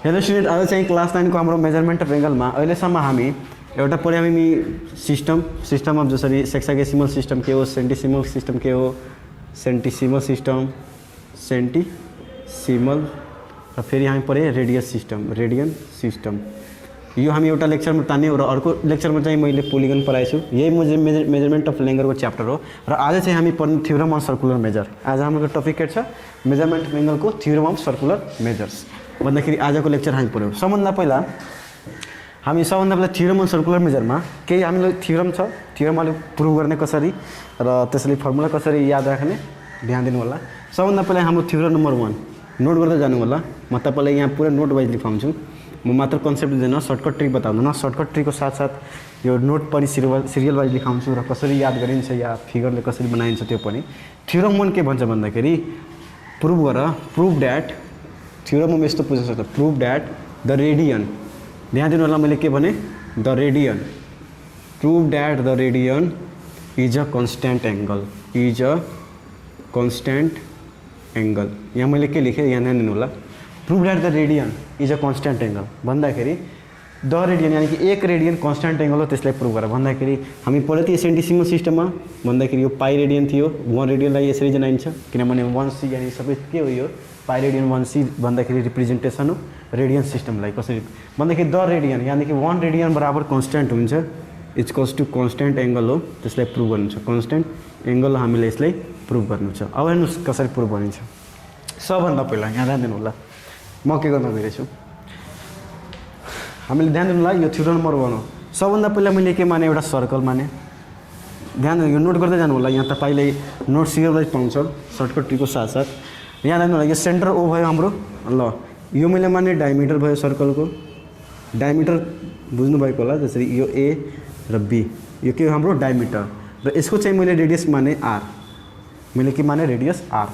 Hello student, आज चाहिँ class 9 को हाम्रो मेजरमेन्ट अफ एंगलमा अहिलेसम्म हामी एउटा पढ्यौँ हामी सिस्टम अफ जसरी सेक्सागेसिमल सिस्टम के हो, सेन्टिसिमल सिस्टम के हो, सेन्टिसिमल र फेरि हामी पढे रेडियन सिस्टम। यो हामी एउटा लेक्चरमा तान्यौँ र अर्को लेक्चरमा चाहिँ मैले पोलिगन पढाएको छु। यही मेजरमेन्ट अफ एंगलको च्याप्टर हो र आज चाहिँ हामी पढ्ने थ्योरम अफ सर्कुलर मेजर। आज हाम्रो टपिक के छ? मेजरमेन्ट अफ एंगलको थ्योरम अफ सर्कुलर मेजर्स भन्दाखेरि आजको लेक्चर हामी पढ्यौँ। सबभन्दा पहिला थ्योरम अफ सर्कुलर मेजरमा केही हामीलाई थ्योरम छ, थ्योरम अलिक प्रुभ गर्ने कसरी र त्यसले फर्मुला कसरी याद राख्ने ध्यान दिनु होला। सबभन्दा पहिला हाम्रो थ्योरम नम्बर 1 नोट गर्दै जानु होला। म तपाईलाई यहाँ पुरा नोट वाइज लेखाउँछु। म मात्र कन्सेप्ट दिँदैन, सर्टकट ट्रिक बताउँदैन। सर्टकट ट्रिकको साथसाथ यो नोट पनि सिरियल वाइज लेखाउँछु र कसरी याद गरिन्छ या फिगरले कसरी बनाइन्छ त्यो पनि। थ्योरम 1 के भन्छ भन्दाखेरि प्रुभ दैट थ्योरममा यस्तो पुग्न सक्छ, प्रुभ दैट द रेडियन, ध्यान दिनु होला मैले के भने, the radian, prove that the radian is a constant angle. यहाँ मैले के लेखेँ यहाँ ध्यान दिनु होला। Prove that the radian is a constant angle भन्दाखेरि द रेडियन यानी कि एक रेडियन कन्स्टेन्ट एंगल हो, त्यसलाई प्रुभ गर भन्दाखेरि हामी पढ्यो थियो सेन्टिसिमल सिस्टममा भन्दाखेरि यो पाई रेडियन थियो। 1 रेडियनलाई यसरी जनाइन्छ किनभने 1c यानी सबै के हो, यो पाई रेडियन 1c भन्दाखेरि रिप्रेजेन्टेसन हो रेडियन सिस्टमलाई। कसरी भन्दाखेरि द रेडियन यानी कि 1 रेडियन बराबर कन्स्टेन्ट हुन्छ, इक्वल्स टु कन्स्टेन्ट एंगल हो, त्यसलाई प्रुभ गर्नु छ। कन्स्टेन्ट एंगल हामीले यसलाई प्रुभ गर्नु छ। अब हेर्नुहोस् कसरी प्रुभ गरिन्छ। सबभन्दा पहिला यहाँ ध्यान दिनु होला, म के गर्न गइरहेछु हामीले ध्यान दिनु होला। यो थ्योरम नम्बर 1 हो। सबभन्दा पहिला मैले के माने, एउटा सर्कल माने। ध्यान दिनु, यो नोट गर्दै जानु होला। यहाँ तपाईले नोट सिरियल वाइज पाउँछ सर्टकट ट्रिकको साथसाथ। यहाँ ध्यान दिनु होला, यो सेन्टर ओ भयो हाम्रो। ल यो मैले माने डायमिटर भयो सर्कलको। डायमिटर बुझ्नु भएको होला, जसरी यो ए र बी, यो के हो हाम्रो डायमिटर र यसको चाहिँ मैले रेडियस माने आर। मैले के माने, रेडियस आर।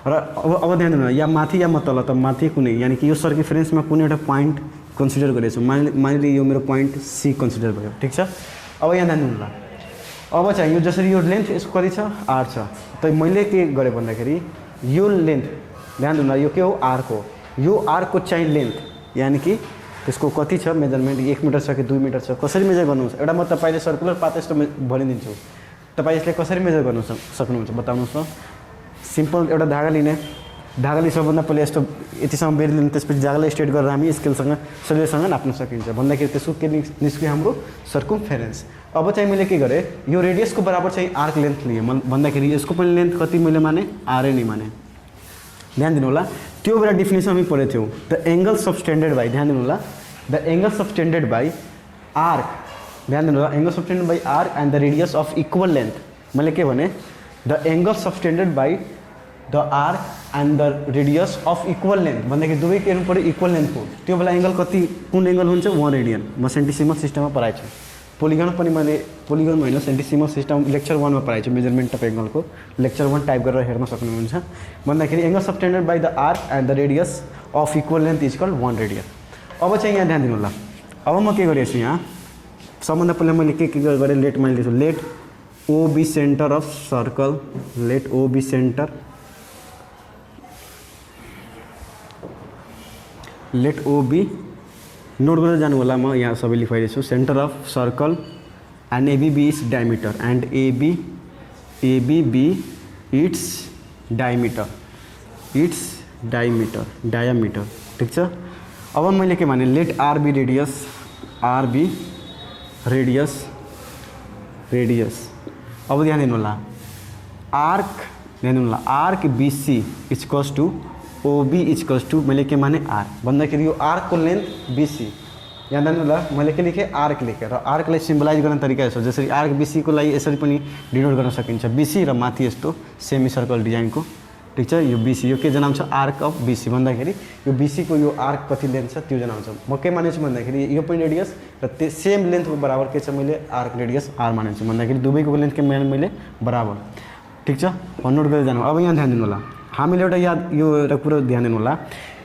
र अब ध्यान दिनु होला, या माथि या म तल, त माथि कुनै यानी कि यो सर्कमफरेन्समा कुनै एउटा पोइन्ट कन्सिडर गरेछु। मानिलिए यो मेरो पोइन्ट सी कन्सिडर भयो, ठिक छ। अब यहाँ ध्यान दिनु होला, अब चाहिँ यो जसरी यो लेन्थ यसको कति छ, आर छ। त मैले के गरेँ भन्दाखेरि यो लेन्थ, ध्यान दिनु होला, यो के हो, आरको, यो आरको चाहिँ लेन्थ यानी कि त्यसको कति छ मेजरमेन्ट, 1 मिटर छ कि 2 मिटर छ, कसरी मेजर गर्नुहुन्छ। एउटा म तपाईले सर्कुलर पाथ यस्तो भनिदिन्छु, तपाईँ यसले कसरी मेजर गर्नु सक्नुहुन्छ बताउनुहोस् न। सिम्पल एउटा धागा लिने, धागाले सबभन्दा पहिले यस्तो यतिसम्म बेर लिने, त्यसपछि धागालाई स्ट्रेट गरेर हामी सजिलैसँग नाप्न सकिन्छ भन्दाखेरि त्यसको के निस्क्यो, हाम्रो सर्कमफेरेन्स। अब चाहिँ मैले के गरेँ, यो रेडियसको बराबर चाहिँ आर्क लेन्थ लिएँ भन्दाखेरि यसको पनि लेन्थ कति मैले माने, आरै नै माने। ध्यान दिनु होला, त्यो बेला डिफिनेसन हामी पढेको थियौँ, द एंगल सबटेन्डेड बाई, ध्यान दिनु होला, the angle subtended by arc, ध्यान दिनु होला, angle subtended by arc and the radius of equal length. मैले के भने, the angle subtended by the arc and the radius of equal length भन्दाखेरि दुवै के हेर्नु पऱ्यो, इक्वल लेन्थको। त्यो बेला एंगल कति, कुन एंगल हुन्छ, 1 रेडियन। म सेन्टिसिमल सिस्टममा पढाएको छु। पोलिगन पनि मैले पोलिगन होइन सेन्टिसिमल सिस्टम लेक्चर 1 मा पढाएको छु। मेजरमेन्ट अफ एंगलको लेक्चर 1 टाइप गरेर हेर्न सक्नुहुन्छ भन्दाखेरि angle subtended by the arc and the radius of equal length is called 1 radian. अब चाहिँ यहाँ ध्यान दिनु होला, अब म के गरेको छु यहाँ, सबभन्दा पहिला मैले के गरेँ, लेट मैले लेख्छु, let O B centre of circle, let O B centre, let O B, note गर्दै जानु होला, म यहाँ सबै लेखाइरहेको छु। Centre of circle and AB is diameter and AB its diameter, ठिक छ। अब मैले के भने, लेट आर बी रेडियस, अब ध्यान दिनु होला, आर्क, ध्यान दिनु होला, आर्क बीसी इक्वल्स टू ओबी इक्वल्स टू, मैले के माने आर भन्दाखेरि यो आर्कको लेन्थ बीसी। यहाँ ध्यान दिनु होला, मैले के लेखेँ, आर्क लेखेँ र आर्कलाई सिम्बलाइज गर्ने तरिका यसो, जसरी आर्क बीसीको लागि यसरी पनि डिनोट गर्न सकिन्छ, बीसी र माथि यस्तो सेमी सर्कल डिजाइनको, ठिक छ। यो बीसी, यो के जनाउँछ, आर्क अफ बीसी भन्दाखेरि यो बीसीको यो आर्क कति लेन्थ छ त्यो जनाउँछ। म के मानेछु भन्दाखेरि यो पनि रेडियस र त्यो सेम लेन्थको बराबर के छ, मैले आर्क रेडियस आर मानेछु भन्दाखेरि दुवैको लेन्थ के माने मैले बराबर, ठिक छ। नोट गर्दै जानु। अब यहाँ ध्यान दिनु होला, हामीले एउटा यो एउटा कुरो ध्यान दिनु होला,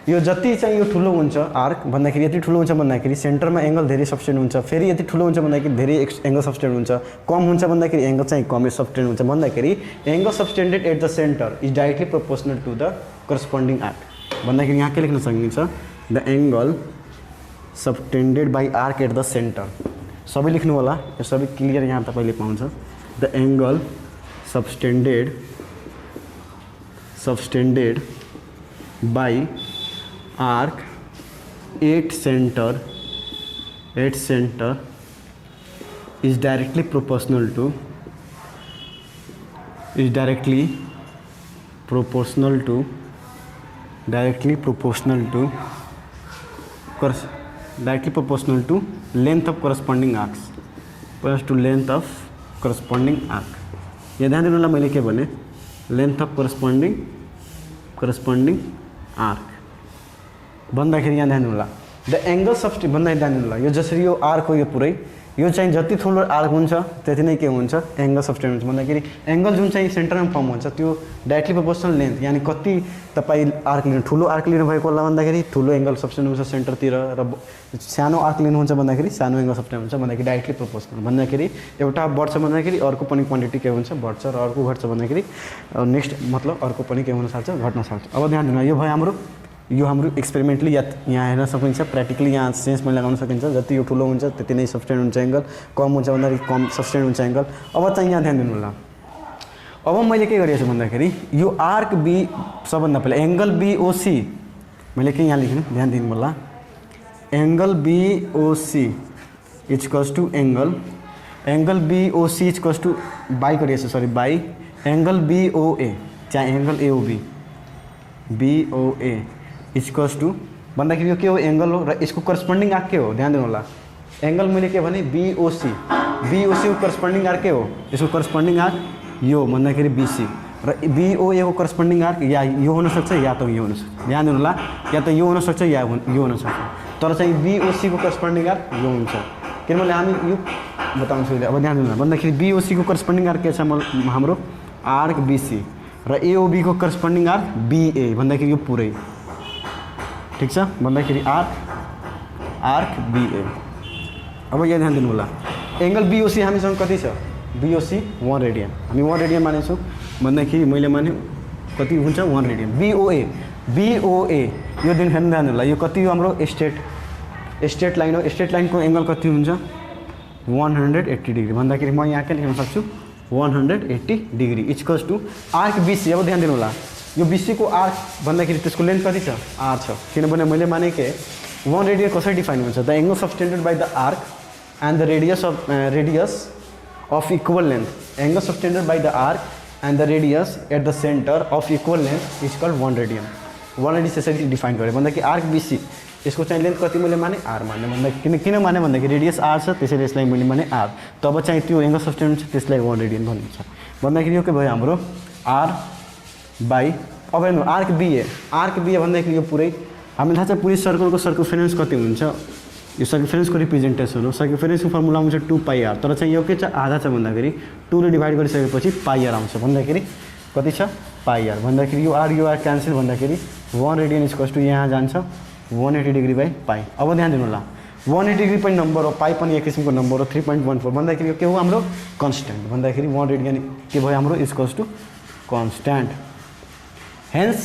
यो जति चाहिँ यो ठुलो हुन्छ आर्क भन्दाखेरि, यति ठुलो हुन्छ भन्दाखेरि सेन्टरमा एंगल धेरै सब्सटेन्ड हुन्छ, फेरि यति ठुलो हुन्छ भन्दाखेरि धेरै एंगल सब्सटेन्ड हुन्छ, कम हुन्छ भन्दाखेरि एंगल चाहिँ कमै सब्सटेन्ड हुन्छ भन्दाखेरि angle subtended at the centre is directly proportional to the corresponding arc भन्दाखेरि यहाँ के लेख्न सकिन्छ, the angle subtended by arc at the centre सबै लेख्नु होला यो सबै क्लियर यहाँ तपाईले पाउँछ the angle subtended by arc at centre is directly proportional to length of corresponding arcs plus to length of corresponding arc यहाँ ध्यान दिनु होला मैले के भने length of corresponding arc भन्दाखेरि यहाँ ध्यान दिनु होला द एंगल सबस्टेन्ड भन्दा ध्यान दिनु होला यो जसरी यो आर्क हो यो पुरै यो चाहिँ जति ठुलो आर्क हुन्छ त्यति नै के हुन्छ एंगल सबस्टेन्ड हुन्छ भन्दाखेरि एंगल जुन चाहिँ सेन्टरमा फर्म हुन्छ त्यो डाइरेक्टली प्रोपोर्सनल लेन्थ यानी कति तपाई आर्क लिनु ठुलो आर्क लिनु भएको होला भन्दाखेरि ठुलो एंगल सबस्टेन्ड हुन्छ सेन्टरतिर र सानो आर्क लिनुहुन्छ भन्दाखेरि सानो एंगल सबस्टेन्ड हुन्छ भन्दाखेरि डाइरेक्टली प्रोपोर्सनल भन्दाखेरि एउटा बढ्छ भन्दाखेरि अर्को पनि क्वान्टिटी के हुन्छ बढ्छ र अर्को घट्छ भन्दाखेरि नेक्स्ट मतलब अर्को पनि के हुन सक्छ घट्न सक्छ अब ध्यान दिनु यो भयो हाम्रो एक्सपेरिमेन्टली यहाँ हेर्न सकिन्छ प्र्याक्टिकली यहाँ सेन्स पनि लगाउन सकिन्छ जति यो ठुलो हुन्छ त्यति नै सबस्टेन्ड हुन्छ एंगल कम हुन्छ भन्दाखेरि कम सबस्टेन्ड हुन्छ एंगल अब चाहिँ यहाँ ध्यान दिनु होला अब मैले के गरेछु भन्दाखेरि यो आर्क बी सबभन्दा पहिला एंगल बीओसी मैले के यहाँ लेख्नु ध्यान दिनु होला angle BOC equals to angle BOC equals to by गरिएछ सरी बाई एंगल बीओए चाहे angle AOB BOA equals to भन्दाखेरि यो के हो एंगल हो र यसको करस्पोन्डिङ आर्क के हो ध्यान दिनु होला एंगल मैले के भने बीओसी को करस्पोन्डिङ आर्क के हो यसको करस्पोन्डिङ आर्क यो भन्दाखेरि बीसी र बीओए को करस्पोन्डिङ आर्क या यो हुन सक्छ या त यो हुन सक्छ ध्यान दिनु होला या त यो हुन सक्छ या यो हुन सक्छ तर चाहिँ बीओसी को करस्पोन्डिङ आर्क यो हुन्छ किनभने हामी यो बताउँछु अब ध्यान दिनु होला भन्दाखेरि बीओसी को करस्पोन्डिङ आर्क के छ हाम्रो आर्क बीसी र एओबी को करस्पोन्डिङ आर्क बीए भन्दाखेरि यो पुरै ठीक छ भन्दाखेरि आर्क बीए अब यहाँ ध्यान दिनु होला एंगल बीओसी हामीसँग कति छ बीओसी 1 रेडियन हामी 1 रेडियन मानेछौँ भन्दाखेरि मैले माने कति हुन्छ 1 रेडियन बीओए यो दिन हेर्नु ध्यान होला यो कति हो हाम्रो स्ट्रेट लाइन हो स्ट्रेट लाइनको एंगल कति हुन्छ 180 डिग्री भन्दाखेरि म यहाँ के लेख्न सक्छु 180 degree equals to arc BC अब ध्यान दिनु होला यो बीसी को आर्क भन्दाखेरि त्यसको लेन्थ कति छ आर छ किनभने मैले माने के 1 रेडियन कसरी डिफाइन हुन्छ the angle subtended by the arc and the radius of equal length angle subtended by the arc and the radius at the centre of equal length is called 1 radian 1 radian त्यसरी define गरेँ भन्दाखेरि arc BC यसको चाहिँ length कति मैले माने are माने भन्दाखेरि किन माने भन्दाखेरि रेडियस आर छ त्यसैले यसलाई मैले माने आर तब चाहिँ त्यो एंगल सबटेन्डेड छ त्यसलाई 1 रेडियन भनिन्छ भन्दाखेरि यो के भयो हाम्रो आर बाई अब हेर्नु आर्क बीए भन्दाखेरि यो पुरै हामीलाई थाहा छ पुरै सर्कलको सर्कमफेरेन्स कति हुन्छ यो सर्कमफेरेन्सको रिप्रेजेन्टेसन हो सर्कमफेरेन्सको फर्मुला हुन्छ 2πr तर चाहिँ यो के छ आधा छ भन्दाखेरि 2 ले डिभाइड गरिसकेपछि πr आउँछ भन्दाखेरि कति छ πr भन्दाखेरि यो आर क्यान्सल भन्दाखेरि 1 रेडियन इक्वल्स टु यहाँ जान्छ 180 डिग्री बाई पाई अब ध्यान दिनु होला 180 डिग्री पनि नम्बर हो पाई पनि एक किसिमको नम्बर हो 3.14 भन्दाखेरि यो के हो हाम्रो कन्स्ट्यान्ट भन्दाखेरि 1 रेडियन के भयो हाम्रो equals to constant hence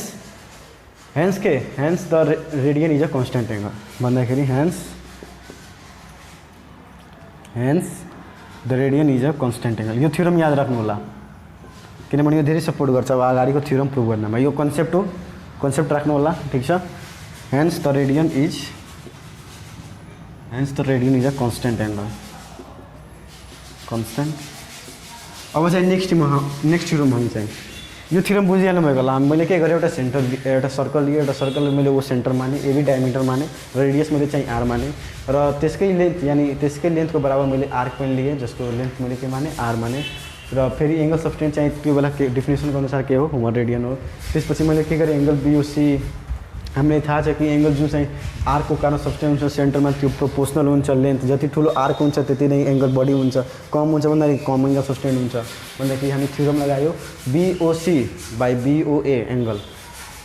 the radian is a constant angle भन्दाखेरि hence the radian is a constant angle यो थ्योरम याद राख्नु होला किनभने यो धेरै सपोर्ट गर्छ अब अगाडिको थ्योरम प्रुभ गर्नमा यो कन्सेप्ट हो कन्सेप्ट राख्नु होला ठीक छ hence the radian is a constant angle constant अब चाहिँ नेक्स्ट थ्योरम हामी चाहिँ यो थ्योरम बुझिहाल्नु भएको होला मैले के गरेँ एउटा सर्कल लिएँ एउटा सर्कल मैले वो सेन्टर माने एबी डायमिटर माने र रेडियस मैले चाहिँ आर माने र त्यसकै लेन्थ यानी त्यसकै लेन्थको बराबर मैले आर्क पनि लिएँ जसको लेन्थ मैले के माने आर माने र फेरि एंगल सबटेन्ड चाहिँ त्यो बेला के डेफिनेसनको अनुसार के हो 1 रेडियन हो त्यसपछि मैले के गरेँ एंगल बीओसी हामीलाई थाहा छ कि एंगल जुन चाहिँ आर्कको कारण सबटेन्ड हुन्छ सेन्टरमा त्यो प्रोपोर्सनल हुन्छ लेन्थ जति ठुलो आर्क हुन्छ त्यति नै एंगल बढी हुन्छ कम हुन्छ भन्दाखेरि कम एंगल सबटेन्ड हुन्छ भन्दाखेरि हामी थ्योरम लगायो बीओसी बाई बीओए एंगल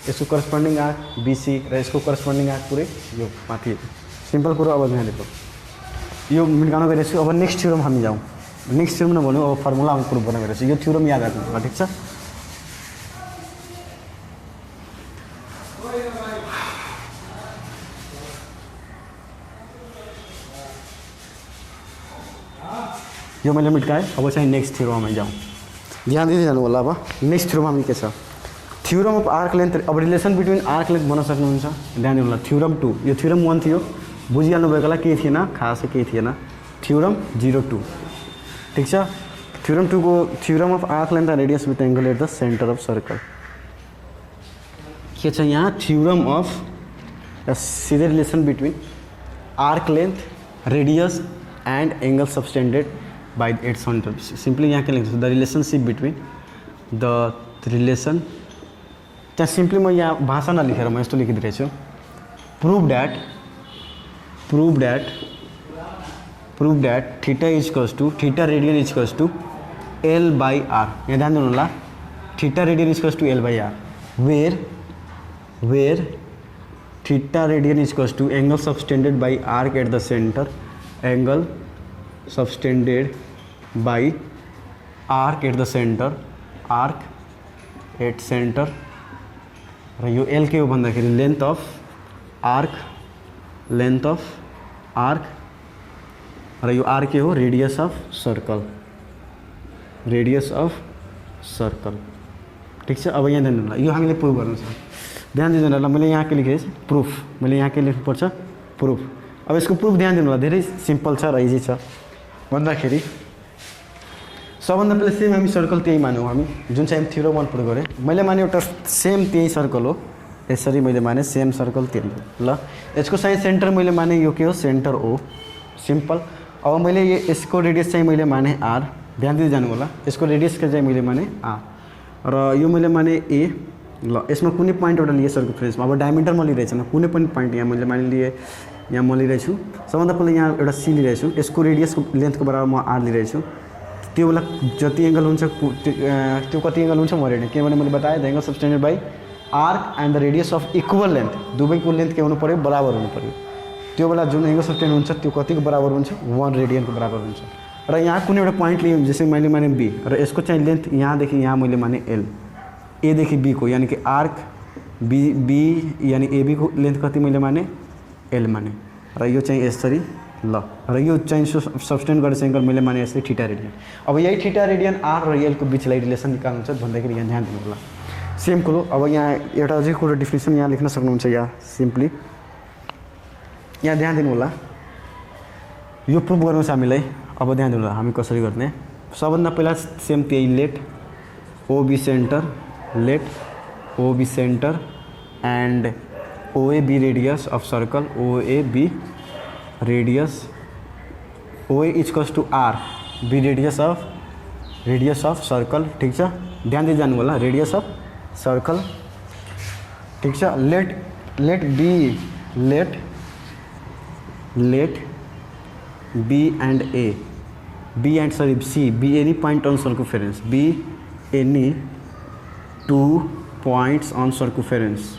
यसको करस्पोन्डिङ आर्क बीसी र यसको करस्पोन्डिङ आर्क पुरै यो माथि सिम्पल कुरो अब ध्यान दिएको यो मिलाउन गइरहेछु अब नेक्स्ट थ्योरम हामी जाउँ नेक्स्ट थ्योरम नभनौँ अब फर्मुला हामी प्रुभ गर्न गइरहेछु यो थ्योरम याद राख्नु ठीक छ यो मैले मेटाएँ। अब चाहिँ नेक्स्ट थ्योरममा जाउँ। ध्यान दिँदै जानु होला। अब नेक्स्ट थ्योरम हामी के छ, थ्योरम अफ आर्क लेन्थ। अब रिलेसन बिट्विन आर्क लेन्थ भन्न सक्नुहुन्छ। ध्यान दिनु होला। थ्योरम 2, यो थ्योरम 1 थियो, बुझिहाल्नु भएकोलाई केही थिएन, खासै केही थिएन। थ्योरम 02 ठिक छ। थ्योरम 2 को theorem of arc length and radius with angle at the centre of circle के छ यहाँ, थ्योरम अफ सीधे relation between arc length, radius and angle subtended by its centre. Simply यहाँ के लेख्छु, the relationship between the relation, त्यहाँ simply म यहाँ भाषा नलेखेर म यस्तो लेखिदिरहेको छु, prove that theta is equals to theta radian is equals to L by R। यहाँ ध्यान दिनु होला, theta radian is equals to L by R, where theta radian is equals to angle subtended by arc at the center, angle subtended by arc at the center, arc at center। र यो L के हो भन्दाखेरि length of arc, र यो R के हो, radius of circle. ठीक छ। अब यहाँ ध्यान दिनु होला, यो हामीले प्रुभ गर्नु छ। ध्यान दिनु होला, मैले यहाँ के लेखेँ प्रुफ, मैले यहाँ के लेख्नुपर्छ प्रुफ। अब यसको प्रुफ ध्यान दिनु होला, धेरै सिम्पल छ र इजी छ। भन्दाखेरि सबभन्दा पहिले सेम हामी सर्कल त्यही मानौँ, हामी जुन चाहिँ हामी थ्योरम 1 प्रुभ गरेँ। मैले माने एउटा सेम त्यही सर्कल हो, यसरी मैले माने सेम सर्कल त्यही हो। ल यसको चाहिँ सेन्टर मैले माने यो के हो, सेन्टर O, सिम्पल। अब मैले यसको रेडियस चाहिँ मैले माने R। ध्यान दिँदै जानु होला, यसको रेडियसको चाहिँ मैले माने R, र यो मैले माने A। ल यसमा कुनै पोइन्ट एउटा लिए सर्कमफरेन्समा, अब डायमिटर म लिइरहेको छैन, कुनै पनि पोइन्ट यहाँ मैले मानिलिएँ, यहाँ म लिइरहेको छु। सबभन्दा पहिला यहाँ एउटा C लिइरहेको छु, यसको रेडियसको लेन्थको बराबर म R लिइरहेको छु। त्यो बेला जति एंगल हुन्छ त्यो कति एंगल हुन्छ म हेर्ने, किनभने मैले बताएँ the angle subtended by arc and the radius of equal length, दुवैको लेन्थ के हुनु पऱ्यो, बराबर हुनु पऱ्यो। त्यो बेला जुन एंगल सबटेन्ड हुन्छ त्यो कतिको बराबर हुन्छ, 1 रेडियनको बराबर हुन्छ। र यहाँ कुनै एउटा पोइन्ट लियौँ, जस्तै मैले माने B, र यसको चाहिँ लेन्थ यहाँदेखि यहाँ मैले माने L, A देखि B को, यानी कि आर्क B यानी AB को लेन्थ कति मैले माने, L माने, र यो चाहिँ यसरी। ल र यो चाहिँ सबटेन्ड गरेको एंगल मैले माने यसरी थीटा रेडियन। अब यही थीटा रेडियन R र L को बिचलाई रिलेसन निकाल्नु छ भन्दाखेरि यहाँ ध्यान दिनु होला, सेम कुरो। अब यहाँ एउटा अझै कुरो डिफिनेसन यहाँ लेख्न सक्नुहुन्छ, यहाँ सिम्पली यहाँ ध्यान दिनु होला, यो प्रुभ गर्नु छ हामीलाई। अब ध्यान दिनु होला हामी कसरी गर्ने। सबभन्दा पहिला सेम त्यही, let OB centre and OAB radius of circle, OAB radius, OA is equals to R, B radius of circle. ठीक छ। ध्यान दिँदै जानु होला, रेडियस अफ सर्कल। ठीक छ। Let B and A, B any point on circumference, B any 2 points on circumference,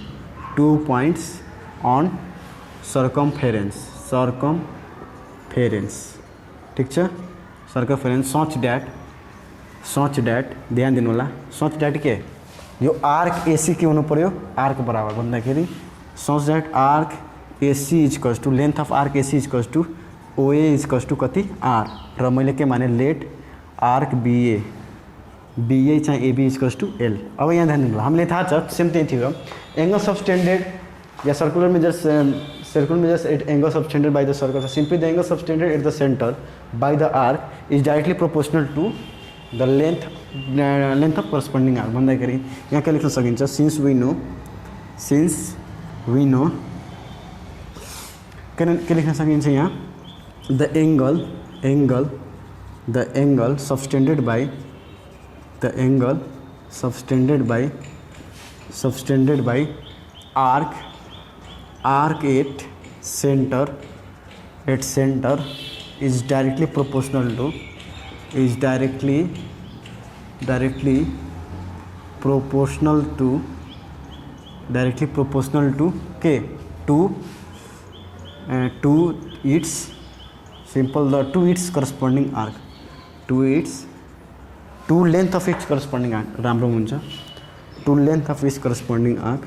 2 points on circumference। ठीक छ। circumference such that ध्यान दिनु होला, such that के यो आर्क AC के हुनु पर्यो, आर्क बराबर भन्दाखेरि such that arc AC is equals to length of arc AC is equals to OA is equals to कति, R, र मैले के माने लेट आर्क BA चाहिँ AB is equals to L। अब यहाँ ध्यान दिनु होला, हामीले थाहा छ सेम त्यही थियो, एंगल सबटेन्डेड या circular measures at angle subtended by the circle, simply the angle subtended at the centre by the arc is directly proportional to the length of corresponding arc. भन्दाखेरि यहाँ के लेख्न सकिन्छ, सिन्स वी नो के लेख्न सकिन्छ यहाँ, the angle subtended by arc at centre is directly proportional to K, to its simple the to its corresponding arc, to length of its corresponding arc, राम्रो हुन्छ, to length of its corresponding arc,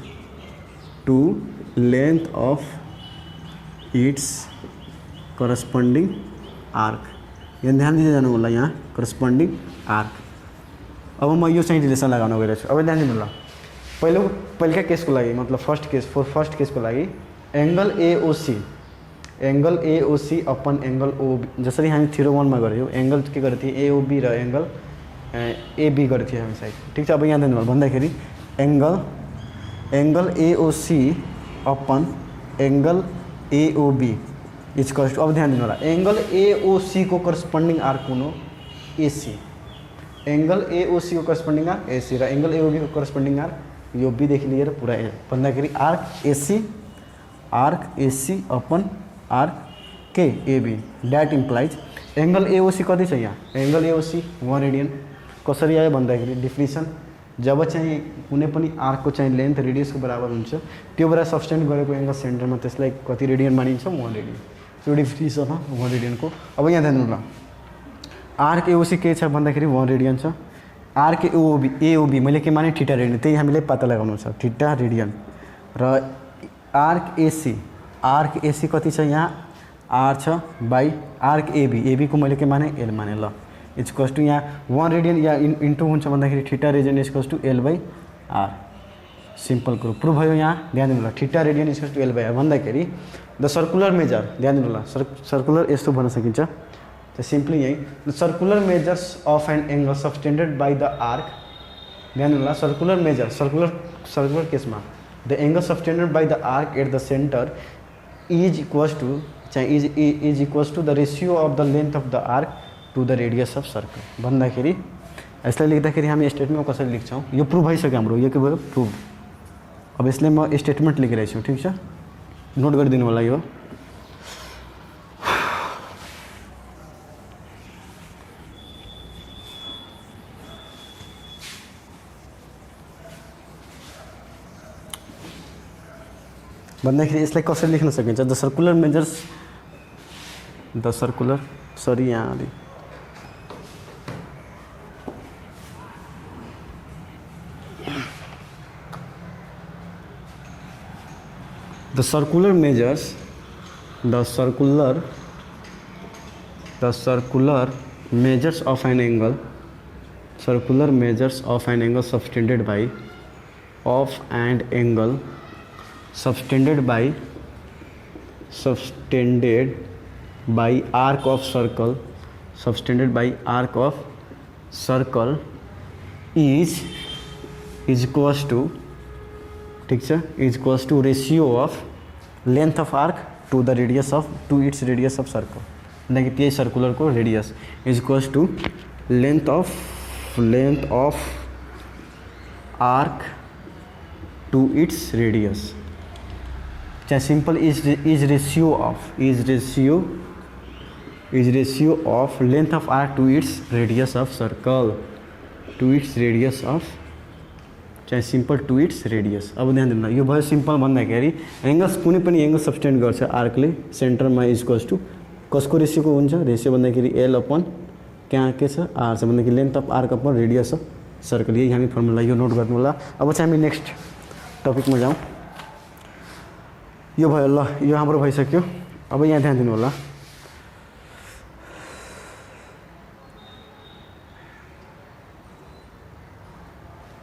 to length of its corresponding arc। यहाँ ध्यान दिँदै जानु होला यहाँ corresponding arc. अब म यो चाहिँ रिलेसन लगाउन गइरहेको छु। अब ध्यान दिनु होला पहिलेका केसको लागि मतलब फर्स्ट केसको लागि एङ्गल एओसी अपन एङ्गल ओबी जसरी हामी थ्योरम 1 मा गऱ्यौँ एङ्गल के गरेको थियौँ एओबी र एङ्गल एबी गरेको थियौँ हामी साइड। ठिक छ। अब यहाँ दिनु होला भन्दाखेरि angle AOC upon angle AOB equals to अब ध्यान दिनु होला एङ्गल एओसी को करस्पोन्डिङ आर्क कुन हो एसी। एङ्गल एओसी को करस्पोन्डिङ आर्क एसी र एङ्गल एओबी को करस्पोन्डिङ आर्क यो बी देखि लिएर पुरा ए भन्दाखेरि आर्क एसी अपन आर्क के AB that implies angle AOC कति छ यहाँ एङ्गल एओसी 1 रेडियन। कसरी आयो भन्दाखेरि डिफिनेसन जब चाहिँ कुनै पनि आर्कको चाहिँ लेन्थ रेडियसको बराबर हुन्छ त्यो बेला सब्सटेन्ड गरेको एङ्गल सेन्टरमा त्यसलाई कति रेडियन मानिन्छ 1 रेडियन। त्यो डिफिनेसन हो 1 रेडियनको। अब यहाँ ध्यान दिनु ल आर्क एओसी के छ भन्दाखेरि 1 रेडियन छ। आर्क एओबी मैले के माने थीटा रेडियन त्यही हामीले पत्ता लगाउनु छ थीटा रेडियन र आर्क एसी कति छ यहाँ आर छ बाई आर्क एबी को मैले के माने एल माने ल इक्वल्स टू यहाँ 1 रेडियन या इन्टु हुन्छ भन्दाखेरि theta radian equals to L by R. Simple कुरो प्रुभ भयो। यहाँ ध्यान दिनु होला theta radian equals to L by R भन्दाखेरि द सर्कुलर मेजर ध्यान दिनु होला सर्कुलर यस्तो भन्न सकिन्छ त सिम्पली यही the circular measures of an angle subtended by the arc. ध्यान दिनु होला सर्कुलर केसमा the angle subtended by the arc at the centre is equals to the ratio of the length of the arc to the radius of circle भन्दाखेरि यसलाई लेख्दाखेरि हामी स्टेटमेन्टमा कसरी लेख्छौँ यो प्रुभ भइसक्यो हाम्रो यो के भयो प्रुभ। अब यसले म स्टेटमेन्ट लेखिरहेको छु। ठिक छ नोट गरिदिनु होला यो भन्दाखेरि यसलाई कसरी लेख्न सकिन्छ द सर्कुलर मेजर्स यहाँ अलि the circular measures of an angle subtended by arc of circle is equals to ठीक है equals to ratio of length of arc to the radius of to its radius of circle मतलब कि circular को radius equals to length of arc to its radius चाहे simple is ratio of length of arc to its radius of circle चाहे simple to its radius. अब ध्यान दिनु यो भयो सिंपल भन्दाखेरि एंगल्स कुनै पनि एंगल सब्टेन्ड गर्छ आर्कले सेन्टरमा इक्वल्स टू कसको रेशियोको हुन्छ रेशियो भन्दाखेरि एल अपन कहाँ के छ आर छ भन्दाखेरि length of arc upon radius of circle यही हामी फर्मुला यो नोट गर्नु होला। अब चाहिँ हामी नेक्स्ट टपिकमा जाउँ। यो भयो ल यो हाम्रो भइसक्यो। अब यहाँ ध्यान दिनु होला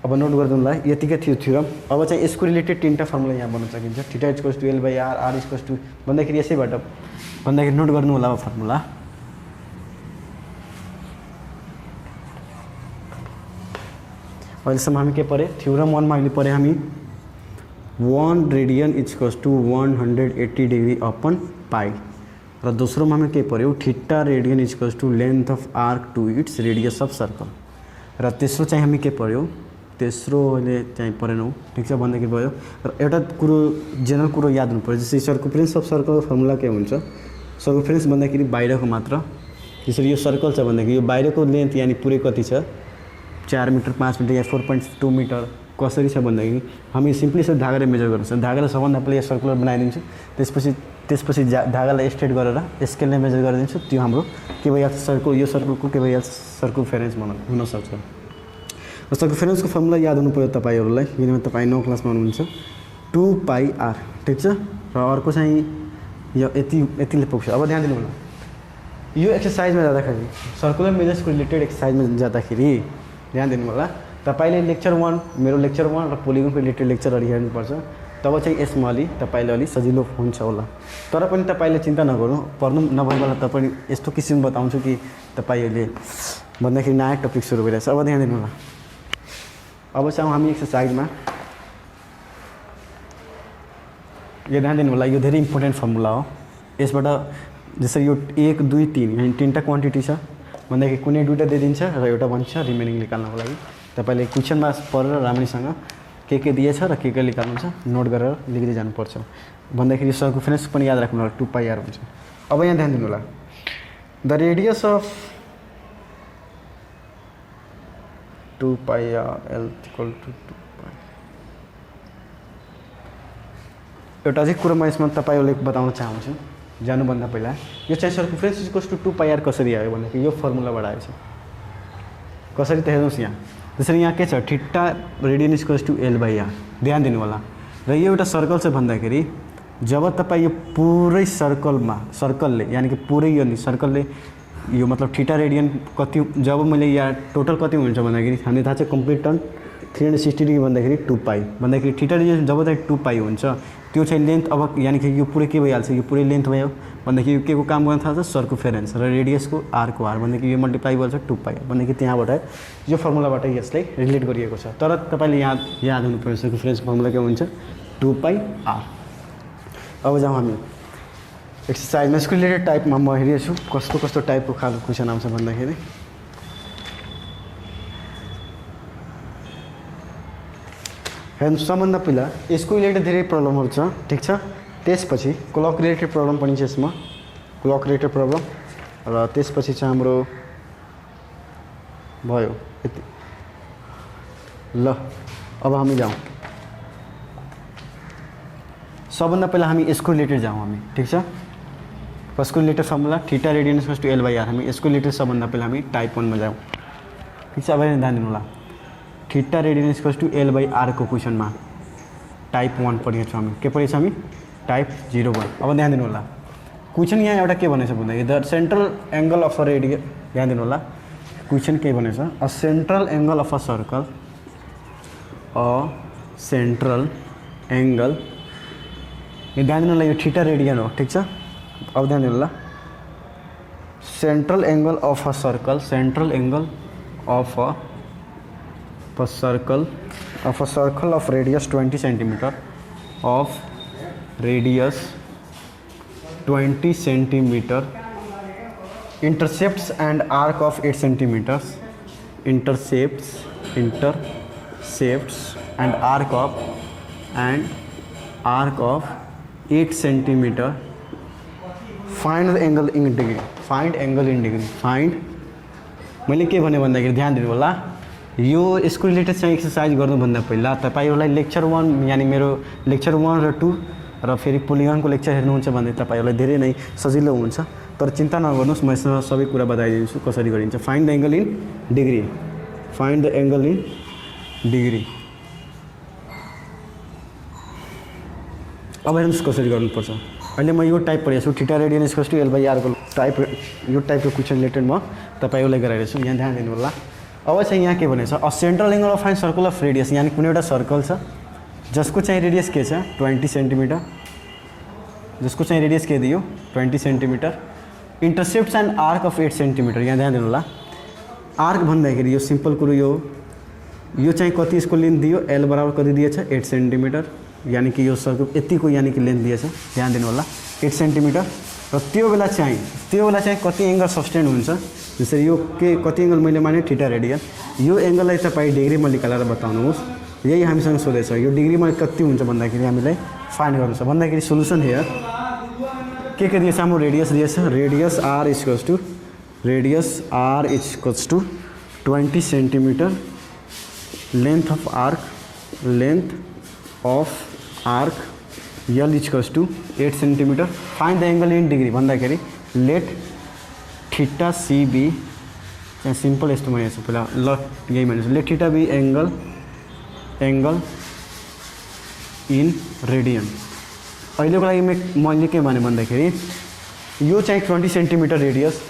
अब नोट गरिदिनु होला यतिकै थियो थ्योरम। अब चाहिँ यसको रिलेटेड तीनटा फर्मुला यहाँ बन्न सकिन्छ theta equals to L by R R equals to भन्दाखेरि यसैबाट भन्दाखेरि नोट गर्नु होला अब फर्मुला अहिलेसम्म हामी के पढ्यो थ्योरम 1 मा अहिले पढ्यो हामी 1 radian equals to 180 degree upon pi र दोस्रोमा हामी के पढ्यौँ theta radian equals to length of arc to its radius of circle र तेस्रो चाहिँ हामी के पढ्यौँ तेस्रोले चाहिँ पढेनौँ ठिक छ भन्दाखेरि भयो र एउटा कुरो जेनरल कुरो याद हुनु पर्यो जस्तै सर्कम्फरेन्स अफ सर्कल फर्मुला के हुन्छ सर्कम्फरेन्स भन्दाखेरि बाहिरको मात्र जसरी यो सर्कल छ भन्दाखेरि यो बाहिरको लेन्थ यानी पुरै कति छ 4 मिटर 5 मिटर या 4.2 मिटर कसरी छ भन्दाखेरि हामी सिम्पली यसो धागाले मेजर गर्नुपर्छ धागालाई सबभन्दा पहिला सर्कुलर बनाइदिन्छु त्यसपछि धागालाई स्ट्रेट गरेर स्केलले मेजर गरिदिन्छु त्यो हाम्रो के भइहाल्छ सर्कल यो सर्कलको के भइहाल्छ सर्कम्फरेन्स हुनसक्छ। सर्कम्फरेन्सको फर्मुला याद हुनु पर्यो तपाईहरुलाई किनभने तपाई 9 क्लासमा हुनुहुन्छ 2 पाई आर ठीक छ र अर्को चाहिँ यो यतिले पुग्छ। अब ध्यान दिनु होला यो एक्सरसाइजमा जाँदाखेरि सर्कुलर मेजर्सको रिलेटेड एक्सरसाइजमा जाँदाखेरि ध्यान दिनु होला। तपाईँले लेक्चर 1 मेरो लेक्चर 1 र पोलिगनको रिलेटेड लेक्चरहरू हेर्नुपर्छ, तब चाहिँ यसमा अलि तपाईँले अलि सजिलो हुन्छ होला। तर पनि तपाईँले चिन्ता नगर्नु पर्नु नभए बेला तपाईँ यस्तो किसिम बताउँछु कि तपाईँहरूले भन्दाखेरि नयाँ टपिक सुरु भइरहेछ। अब ध्यान दिनु होला। अब चाहिँ हामी एक्सरसाइजमा यो ध्यान दिनु होला। यो धेरै इम्पोर्टेन्ट फर्मुला हो। यसबाट जसरी यो 1 2 3 यानी 3टा क्वान्टिटी छ भन्दाखेरि कुनै दुईटा दिइदिन्छ र एउटा भन्छ रिमेनिङ निकाल्नको लागि तपाईँले क्वेसनमा पढेर राम्रैसँग के दिएछ र के निकाल्नुहुन्छ नोट गरेर लेख्दै जानुपर्छ। भन्दाखेरि यो सर्कमफरेन्स पनि याद राख्नु होला 2πr हुन्छ। अब यहाँ ध्यान दिनु होला। The radius of 2πr l = 2π। एउटा चाहिँ कुरो म यसमा तपाईँहरूले बताउन चाहन्छु जानुभन्दा पहिला, यो चाहिँ सर्कमफरेन्स = 2πr कसरी आयो भन्दाखेरि यो फर्मुलाबाट आएछ। कसरी त हेर्नुहोस् यहाँ, जसरी यहाँ के छ थीटा रेडियन = l/r। ध्यान दिनु होला। र यो एउटा सर्कल छ भन्दाखेरि जब तपाईँ यो पुरै सर्कलले यानी कि पुरै यो सर्कलले यो मतलब थीटा रेडियन कति, जब मैले यहाँ टोटल कति हुन्छ भन्दाखेरि हामीले थाहा छ कम्प्लिट टर्न 360 डिग्री भन्दाखेरि 2π भन्दाखेरि थीटा रेडियन जब चाहिँ 2π हुन्छ त्यो चाहिँ लेन्थ। अब यानी कि यो पुरै के भइहाल्छ, यो पुरै लेन्थ भयो भन्दाखेरि यो के को काम गर्न थाल्छ सर्कमफरेन्स र रेडियसको r को r भन्दाखेरि यो मल्टिप्लाई गर्छ 2π भन्दाखेरि त्यहाँबाट यो फर्मुलाबाट यसलाई रिलेट गरिएको छ। तर तपाईँले याद हुनुपर्छ सर्कमफरेन्स फर्मुला के हुन्छ 2πr। अब जाउँ हामी एक्सरसाइजमा यसको रिलेटेड टाइपमा म हेरिरहेछु कस्तो कस्तो टाइपको खालको क्वेसन आउँछ भन्दाखेरि हेर्नु सबभन्दा पहिला यसको रिलेटेड धेरै प्रब्लमहरू छ, ठिक छ। त्यसपछि क्लक रिलेटेड प्रब्लम पनि छ यसमा, क्लक रिलेटेड प्रब्लम। र त्यसपछि चाहिँ हाम्रो भयो यति। ल अब हामी जाउँ। सबभन्दा पहिला हामी यसको रिलेटेड जाउँ हामी, ठिक छ। कसको related formula theta radian = l/r। हामी यसको रिलेटेड सबभन्दा पहिला हामी टाइप 1 मा जाउँ, ठिक छ। अब ध्यान दिनु होला। थीटा रेडियन = l/r को क्वेसनमा टाइप 1 पढेको छौँ हामी। के पढेको हामी टाइप 01। अब ध्यान दिनु होला। क्वेसन यहाँ एउटा के भनेछ भन्दाखेरि the central angle of a radius. ध्यान दिनु होला। क्वेसन के भनेछ a central angle of a circle, a central angle. यो ध्यान दिनु होला, यो थीटा रेडियन हो, ठिक छ। अब ध्यान दिनु होला। Central angle of a circle, central angle of a circle of radius 20 centimeter, of radius 20 centimeter, intercepts and arc of 8 centimeters, intercepts and arc of 8 centimeter. Find the angle in degree. Find angle in degree. Find मैले के भने भन्दाखेरि ध्यान दिनु होला। यो यसको related चाहिँ एक्सरसाइज गर्नुभन्दा पहिला तपाईँहरूलाई लेक्चर 1 यानी मेरो लेक्चर 1 र 2 र फेरि पोलिगनको लेक्चर हेर्नुहुन्छ भने तपाईँहरूलाई धेरै नै सजिलो हुन्छ। तर चिन्ता नगर्नुहोस्, म यसमा सबै कुरा बताइदिन्छु कसरी गरिन्छ। Find the angle in degree. Find the angle in degree. अब हेर्नुहोस् कसरी गर्नुपर्छ। अहिले म यो टाइप पढेको छु थीटा रेडियन = l/r को टाइप, यो टाइपको क्वेसन रिलेटेड म तपाईँहरूलाई गराइरहेको छु। यहाँ ध्यान दिनु होला। अब चाहिँ यहाँ के भनेछ a central angle of an circle of radius, यानी कुनै एउटा सर्कल छ जसको चाहिँ रेडियस के छ 20 सेन्टिमिटर, जसको चाहिँ रेडियस के दियो 20 centimetre, intercepts and arc of 8 centimetre. यहाँ ध्यान दिनु होला। आर्क भन्दाखेरि यो सिम्पल कुरो यो चाहिँ कति यसको लेन्थ दियो l बराबर कति दिएछ 8 सेन्टिमिटर, यानी कि यो सर्कल यतिको यानी कि लेन्थ दिएछ। ध्यान दिनु होला 8 सेन्टिमिटर। र त्यो बेला चाहिँ कति एङ्गल सस्टेन हुन्छ, जसरी यो के कति एङ्गल मैले माने थीटा रेडियन, यो एङ्गललाई तपाईँ डिग्रीमा निकालेर बताउनुहोस्। यही हामीसँग सोधेछ यो डिग्रीमा कति हुन्छ भन्दाखेरि हामीलाई फाइन्ड गर्नु छ। भन्दाखेरि सोलुसन हेयर के दिएछ हाम्रो रेडियस दिएछ, radius r equals to 20 centimetre, length of arc l equals to 8 centimetre. Find the angle in degree भन्दाखेरि लेट थीटा सी बी, चाहिँ सिम्पल यस्तो भनेको छु पहिला, ल यही भनेको छु, let theta B angle in radian. अहिलेको लागि मैले के भने भन्दाखेरि यो चाहिँ 20 सेन्टिमिटर रेडियस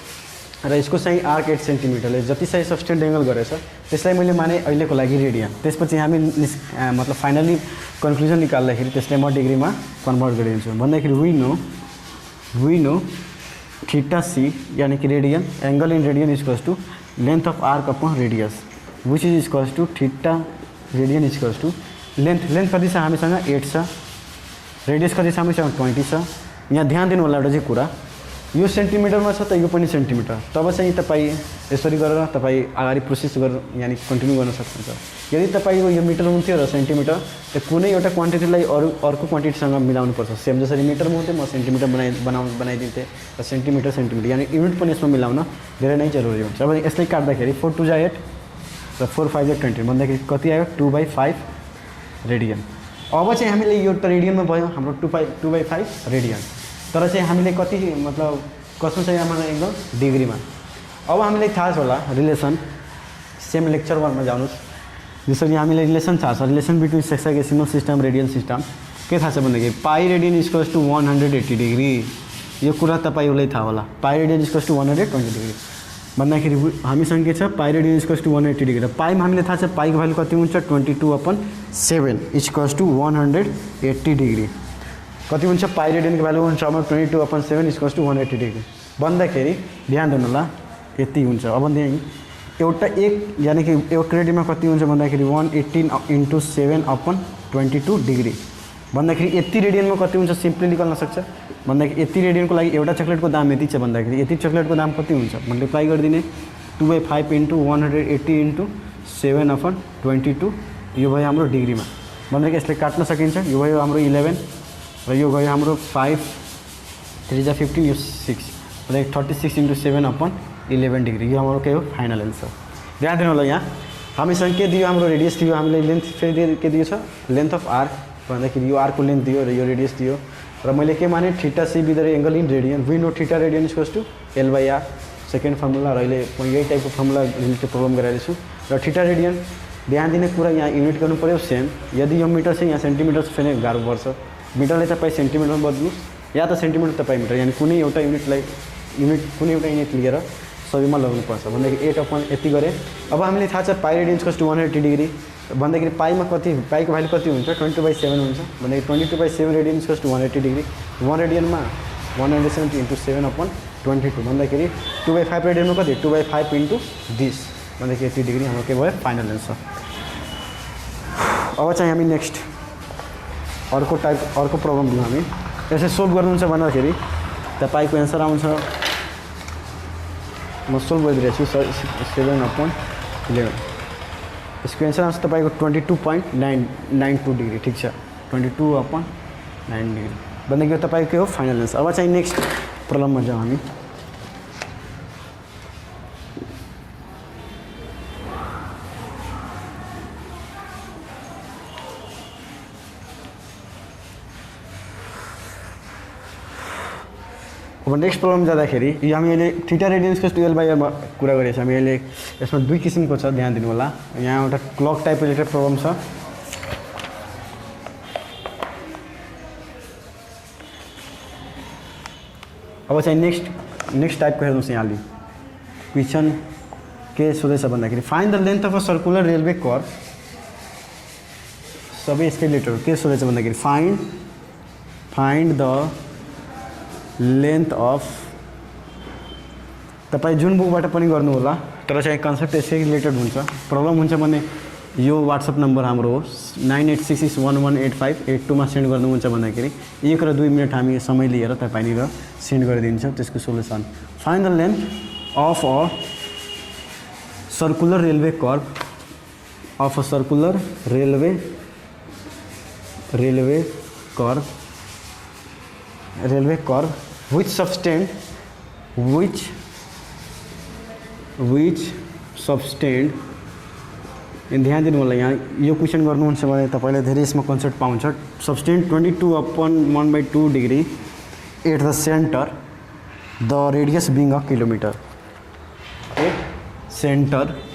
र यसको चाहिँ आर्क 8 सेन्टिमिटरले जति चाहिँ सब्सटेन्ट एङ्गल गरेछ त्यसलाई मैले माने अहिलेको लागि रेडियन। त्यसपछि हामी मतलब फाइनली कन्क्लुजन निकाल्दाखेरि त्यसलाई म डिग्रीमा कन्भर्ट गरिदिन्छु। भन्दाखेरि वी नो थीटा सी यानी कि radian angle in radian equals to length of arc upon radius which is equals to theta radian equals to length कति छ हामीसँग 8 छ, रेडियस कति छ हामीसँग 20 छ। यहाँ ध्यान दिनु होला एउटा चाहिँ कुरा, यो सेन्टिमिटरमा छ त यो पनि सेन्टिमिटर, तब चाहिँ तपाईँ यसरी गरेर तपाईँ अगाडि प्रोसेस गरेर यानी कन्टिन्यू गर्न सक्नुहुन्छ। यदि तपाईँको यो मिटर हुन्थ्यो र सेन्टिमिटर त कुनै एउटा क्वान्टिटीलाई अर्को क्वान्टिटीसँग मिलाउनुपर्छ। सेम जसरी मिटरमा हुन्थ्यो म सेन्टिमिटर बनाइदिन्थेँ र सेन्टिमिटर यानी युनिट पनि यसमा मिलाउन धेरै नै जरुरी हुन्छ। अब यसलाई काट्दाखेरि 4 2 जा 8 र 4 5 जा 20 भन्दाखेरि कति आयो 2/5 रेडियन। अब चाहिँ हामीले यो त रेडियनमा भयो हाम्रो 2/5 रेडियन, तर चाहिँ हामीले कति मतलब कसमा चाहिँ हाम्रो एङ्गल डिग्रीमा। अब हामीलाई थाहा छ होला रिलेसन, सेम लेक्चर 1 मा जानुहोस्। जसरी हामीले रिलेसन थाहा छ, relation between sexagesimal system radian system के थाहा छ भन्दाखेरि pi radian equals to 180 degree. यो कुरा तपाईँलाई थाहा होला, pi radian equals to 120 degree भन्दाखेरि हामीसँग के छ pi radian equals to 180 degree. र पाईमा हामीले थाहा छ पाईको भ्यालु कति हुन्छ 22/7 इक्वल्स टू 180 डिग्री। कति हुन्छ पाई रेडियनको भ्यालु हुन्छ अब 22/7 इक्वल्स टू 180 डिग्री भन्दाखेरि ध्यान दिनु होला यति हुन्छ। अब एउटा एक यानी कि एक रेडियनमा कति हुन्छ भन्दाखेरि 118 × 7/22 डिग्री भन्दाखेरि यति रेडियनमा कति हुन्छ सिम्पली निकाल्न सक्छ। भन्दाखेरि यति रेडियनको लागि एउटा चक्लेटको दाम यति छ भन्दाखेरि यति चक्लेटको दाम कति हुन्छ मल्टिप्लाई गरिदिने 2/5 × 180 × 7/22 यो भयो हाम्रो डिग्रीमा। भन्दाखेरि यसले काट्न सकिन्छ। यो भयो हाम्रो 11 र यो गयो हाम्रो 5 3 जा 15 यो 6 मतलब 36 × 7/11 डिग्री। यो हाम्रो के हो फाइनल एन्सर। ध्यान दिनु होला यहाँ हामीसँग के दियो हाम्रो रेडियस दियो, हामीले लेन्थ फेरि के दियो छ लेन्थ अफ आर्क भन्दाखेरि यो आर्कको लेन्थ दियो र यो रेडियस दियो र मैले के माने theta C B the angle in radian. We know theta radian equals to L/R second formula र अहिले म यही टाइपको फर्मुला रिलेटेड प्रब्लम गराइरहेको छु। र थीटा रेडियन ध्यान दिने कुरा यहाँ युनिट गर्नु पर्यो सेम। यदि यो मिटर चाहिँ यहाँ सेन्टिमिटर छ फेरि गाह्रो पर्छ। मिटरले तपाईँ सेन्टिमिटरमा बदल्नुहोस् या त सेन्टिमिटर तपाईँ मिटर यानी कुनै एउटा युनिट कुनै एउटा युनिट लिएर सबैमा लगाउनुपर्छ। भन्दाखेरि 8 यति गरे। अब हामीले थाहा छ pi radian equals to 180 degree भन्दाखेरि पाईमा कति पाईको भ्यालु कति हुन्छ 22/7 हुन्छ भन्दाखेरि 22/7 रेडियन इक्वल्स टू 180 डिग्री। 1 रेडियनमा 170 × 7/22 भन्दाखेरि 2/5 रेडियनमा कति 2/5 × दिस भन्दाखेरि 80 डिग्री हाम्रो के भयो फाइनल एन्सर। अब चाहिँ हामी नेक्स्ट अर्को प्रब्लम दिउँ। हामी यसरी सोल्भ गर्नुहुन्छ भन्दाखेरि तपाईँको एन्सर आउँछ म सोल्भ गरिदिरहेको छु 7/11 यसको एन्सर आउँछ तपाईँको 22.992 डिग्री। ठिक छ 22/9 डिग्री भन्दाखेरि तपाईँको के हो फाइनल एन्सर। अब चाहिँ नेक्स्ट प्रब्लममा जाउँ हामी। अब नेक्स्ट प्रब्लम जाँदाखेरि यो हामी अहिले theta radian equals to L/R मा कुरा गरेको छ। हामी अहिले यसमा दुई किसिमको छ ध्यान दिनु होला। यहाँ एउटा क्लक टाइप रिलेटेड प्रब्लम छ। अब चाहिँ नेक्स्ट टाइपको हेर्नुहोस् यहाँले क्वेसन के सोधेछ भन्दाखेरि find the length of a circular railway curve. सबै यसकै रिलेटेड के सोधेछ भन्दाखेरि फाइन्ड द लेन्थ अफ तपाईँ जुन बुकबाट पनि गर्नु होला तर चाहिँ कन्सेप्ट यसै रिलेटेड हुन्छ। प्रब्लम हुन्छ भने यो व्हाट्सएप नम्बर हाम्रो हो 9866118582 मा सेन्ड गर्नुहुन्छ भन्दाखेरि 1 र 2 मिनट हामी समय लिएर तपाईँनिर सेन्ड गरिदिन्छ त्यसको solution. Find the length of a circular railway curve of a circular railway curve which subtend ध्यान दिनु होला। यहाँ यो क्वेसन गर्नुहुन्छ भने तपाईँले धेरै यसमा कन्सेप्ट पाउँछ। Subtend 22/1/2 degree at the centre the radius being a kilometre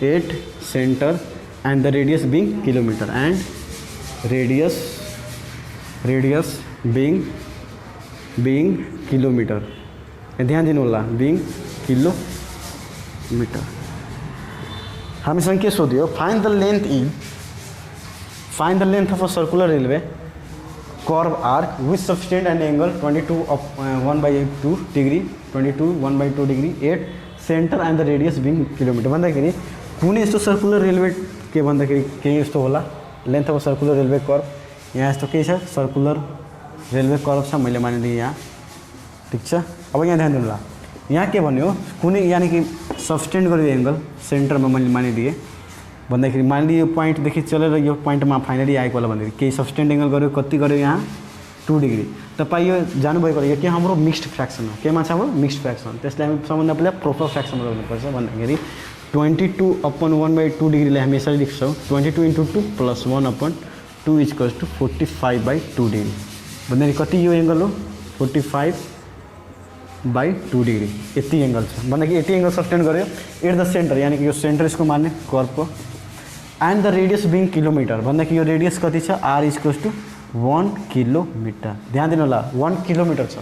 at centre and the radius being kilometre and radius being kilometre. ध्यान दिनु होला बिङ किलोमिटर। हामीसँग के सोध्यो, find the length of a circular railway curve arc with subtend and angle 1/2 degree 1/2 degree at centre and the radius being kilometre भन्दाखेरि कुनै यस्तो circular railway के भन्दाखेरि केही यस्तो होला length of circular railway curve. यहाँ यस्तो केही छ सर्कुलर रेलवे कर्व छ, मैले मानिलिएँ यहाँ, ठिक छ। अब यहाँ ध्यान दिनु होला, यहाँ के भन्यो कुनै यानी कि सब्सटेन्ड गरेको एंगल सेन्टरमा मैले मानिलिएँ भन्दाखेरि मानिलियो पोइन्टदेखि चलेर यो पोइन्टमा फाइनली आएको होला भन्दाखेरि केही सब्सटेन्ड एंगल गर्यो, कति गर्यो यहाँ 2 डिग्री। तपाईँ यो जानुभएको यो के हाम्रो मिक्स्ड फ्र्याक्सन हो, केमा छ हाम्रो मिक्स्ड फ्र्याक्सन, त्यसलाई हामी सबभन्दा पहिला प्रोपर फ्र्याक्सनमा गर्नुपर्छ भन्दाखेरि 22/1/2 डिग्रीलाई हामी यसरी लेख्छौँ 22 × 2 + 1/2 = 45/2 डिग्री भन्दाखेरि कति यो एंगल हो 45/2 डिग्री, यति एंगल छ भन्दाखेरि यति एंगल सब्सटेन्ड गर्यो एट द सेन्टर, यानी कि यो सेन्टर यसको मान्ने कर्वको। And the radius being kilometre भन्दाखेरि यो रेडियस कति छ r = 1 किलोमीटर। ध्यान दिनु होला 1 किलोमीटर छ,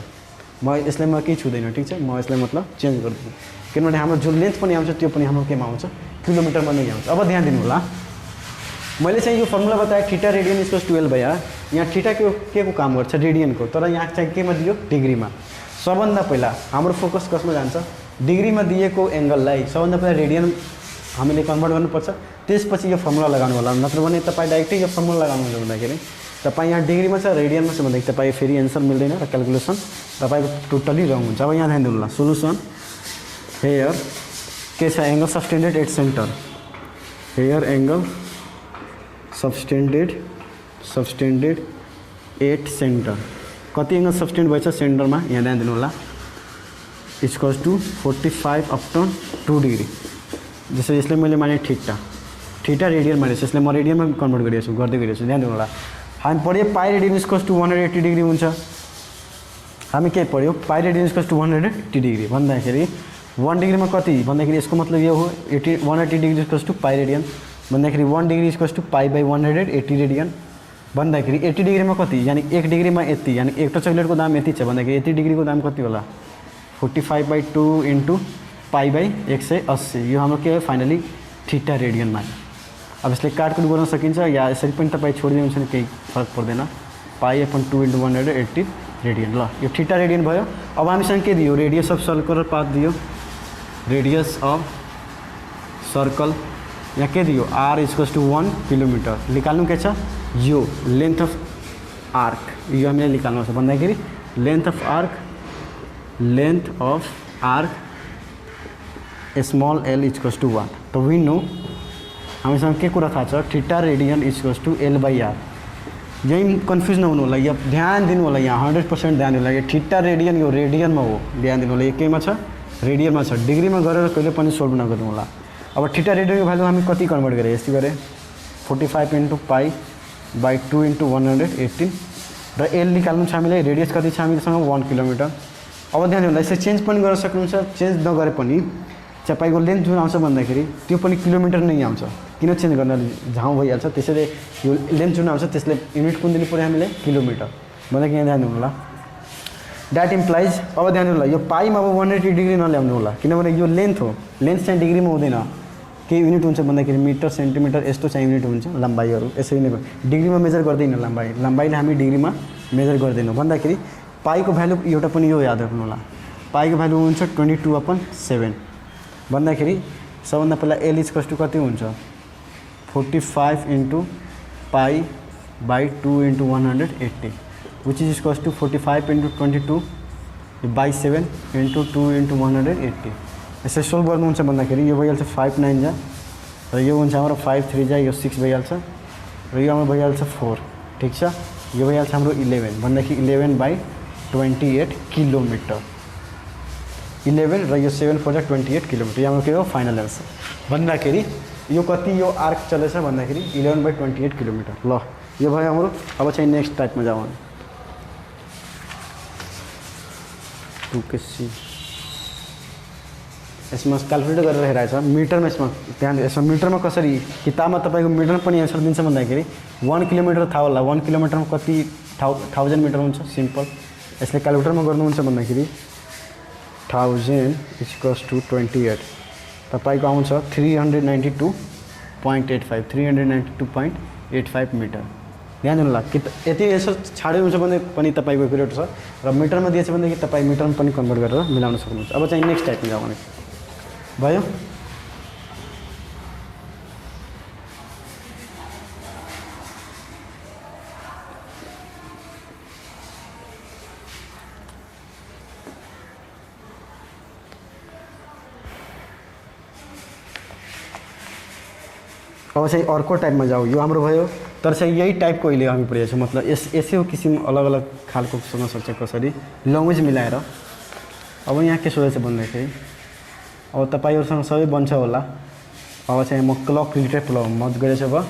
म यसलाई म केही छुँदैन, ठिक छ। म यसलाई मतलब चेन्ज गर्दिन्छु किनभने हाम्रो जो लेन्थ पनि आउँछ त्यो पनि हाम्रो केमा आउँछ किलोमिटरमा नै आउँछ। अब ध्यान दिनु होला, मैले चाहिँ यो फर्मुला बताएँ थीटा रेडियन = L/r। यहाँ थीटा के को काम गर्छ रेडियनको, तर यहाँ चाहिँ केमा दियो डिग्रीमा। सबभन्दा पहिला हाम्रो फोकस कसमा जान्छ डिग्रीमा दिएको एंगललाई सबभन्दा पहिला रेडियन हामीले कन्भर्ट गर्नुपर्छ, त्यसपछि यो फर्मुला लगाउनु होला। नत्र भने तपाईँ डाइरेक्टै यो फर्मुला लगाउनुहुन्छ भन्दाखेरि तपाईँ यहाँ डिग्रीमा छ रेडियनमा छ भन्दाखेरि तपाईँ फेरि एन्सर मिल्दैन र क्यालकुलेसन तपाईँको टोटली रङ हुन्छ। अब यहाँ ध्यान दिनु होला, सोलुसन हेयर के छ angle subtended at centre, here angle subtended at centre, कति एंगल सब्सटेन्ड भएछ सेन्टरमा यहाँ ध्यान दिनु होला = 45/2 डिग्री। जस्तो यसले मैले माने थीटा रेडियन मानेछु, यसले म रेडियनमा कन्भर्ट गरिरहेको छु गर्दै गरिरहेको छु। ध्यान दिनु होला, हामी पढ्यो पाई रेडियन = 180 डिग्री हुन्छ। हामी के पढ्यो पाई रेडियन = 180 डिग्री भन्दाखेरि 1 डिग्रीमा कति भन्दाखेरि यसको मतलब यो हो 180 डिग्री = पाई रेडियन भन्दाखेरि 1 डिग्री = पाई/180 रेडियन भन्दाखेरि 80 डिग्रीमा कति यानी 1 डिग्रीमा यति, यानी एउटा चक्लेटको दाम यति छ भन्दाखेरि 80 डिग्रीको दाम कति होला 45/2 × पाई/180। यो हाम्रो के हो फाइनली थीटा रेडियनमा। अब यसले काटकुट गर्न सकिन्छ या यसरी पनि तपाईँ छोडिदिनुहुन्छ भने केही फरक पर्दैन, पाई/2 × 180 रेडियन। ल यो थीटा रेडियन भयो। अब हामीसँग के दियो रेडियस अफ सर्कल पाथ दियो, रेडियस अफ सर्कल यहाँ के दियो r = 1 किलोमीटर। निकाल्नु के छ यो लेन्थ अफ आर्क, यो हामीले निकाल्नु छ भन्दाखेरि length of arc small l = 1। तो वी नो हामीसँग के कुरा थाहा छ थीटा रेडियन = L/r। यही कन्फ्युज नहुनु होला, यो ध्यान दिनु होला, यहाँ 100% ध्यान दिनु होला। यो थीटा रेडियन यो रेडियनमा हो, ध्यान दिनु होला, यो केमा छ रेडियनमा छ, डिग्रीमा गरेर कहिले पनि सोल्भ नगर्नु होला। अब थीटा रेडियनको भ्यालु हामी कति कन्भर्ट गरे यस्तो गरे 45 × पाई/2 × 180 र एल निकाल्नु छ हामीले, रेडियस कति छ हामीसँग 1 किलोमिटर। अब ध्यान दिनु होला, यसले चेन्ज पनि गर्न सक्नुहुन्छ, चेन्ज नगरे पनि तपाईँको लेन्थ जुन आउँछ भन्दाखेरि त्यो पनि किलोमिटर नै आउँछ, किन चेन्ज गर्न झाउँ भइहाल्छ। त्यसैले यो लेन्थ जुन आउँछ त्यसले युनिट कुन दिनु पऱ्यो हामीले किलोमिटर भन्दाखेरि यहाँ ध्यान दिनु होला। द्याट इम्प्लाइज अब ध्यान दिनु होला यो पाइमा अब 180 डिग्री नल्याउनु होला किनभने यो लेन्थ हो, लेन्थ चाहिँ डिग्रीमा हुँदैन, के युनिट हुन्छ भन्दाखेरि मिटर सेन्टिमिटर यस्तो चाहिँ युनिट हुन्छ लम्बाइहरू, यसरी नै डिग्रीमा मेजर गर्दैन लम्बाइले हामी डिग्रीमा मेजर गर्दैनौँ भन्दाखेरि पाइको भ्यालु एउटा पनि यो याद राख्नु होला, पाइको भ्यालु हुन्छ 22/7 भन्दाखेरि सबभन्दा पहिला एल = कति हुन्छ 45 × पाई/2 × 180 which is equals to 45 × 22/7 × 2 × 180। यसरी सोल्भ गर्नुहुन्छ भन्दाखेरि यो भइहाल्छ 5 9 जा र यो हुन्छ हाम्रो 5 3 जा, यो 6 भइहाल्छ र यो हाम्रो भइहाल्छ 4, ठिक छ। यो भइहाल्छ हाम्रो 11 भन्दाखेरि 11/28 किलोमिटर, 11 र यो 7 4 जा 28 किलोमिटर। यो हाम्रो के हो फाइनल एन्सर भन्दाखेरि यो कति यो आर्क चलेछ भन्दाखेरि 11/28 किलोमिटर। ल यो भयो हाम्रो। अब चाहिँ नेक्स्ट टाइपमा जाउँ हामी। यसमा क्यालकुलेट गरेर हेरेछ मिटरमा, यसमा ध्यान यसमा मिटरमा कसरी किताबमा तपाईँको मिटर पनि एन्सर दिन्छ भन्दाखेरि 1 किलोमिटर थाहा होला, 1 किलोमिटरमा कति 1000 मिटर हुन्छ सिम्पल। यसले क्यालकुलेटरमा गर्नुहुन्छ भन्दाखेरि 1000 = 28 तपाईँको आउँछ 392.85 392.85 मिटर। ध्यान दिनु होला कि यति यसो छाड्यो हुन्छ भने पनि तपाईँको एक्युरेट छ र मिटरमा दिएछ भनेदेखि तपाईँ मिटरमा पनि कन्भर्ट गरेर मिलाउन सक्नुहुन्छ। अब चाहिँ नेक्स्ट टाइपमा जाउँ भने भयो। अब चाहिँ अर्को टाइपमा जाऊ। यो हाम्रो भयो तर चाहिँ यही टाइपको अहिले हामी पढेको छौँ, मतलब यसै किसिम अलग अलग खालको सुन्न सक्छ कसरी ल्याङ्ग्वेज मिलाएर। अब यहाँ के सोधेछ भन्दाखेरि अब तपाईँहरूसँग सबै बन्छ होला। अब चाहिँ म क्लक रिलेटेड प्रब्लम म गइरहेछु। अब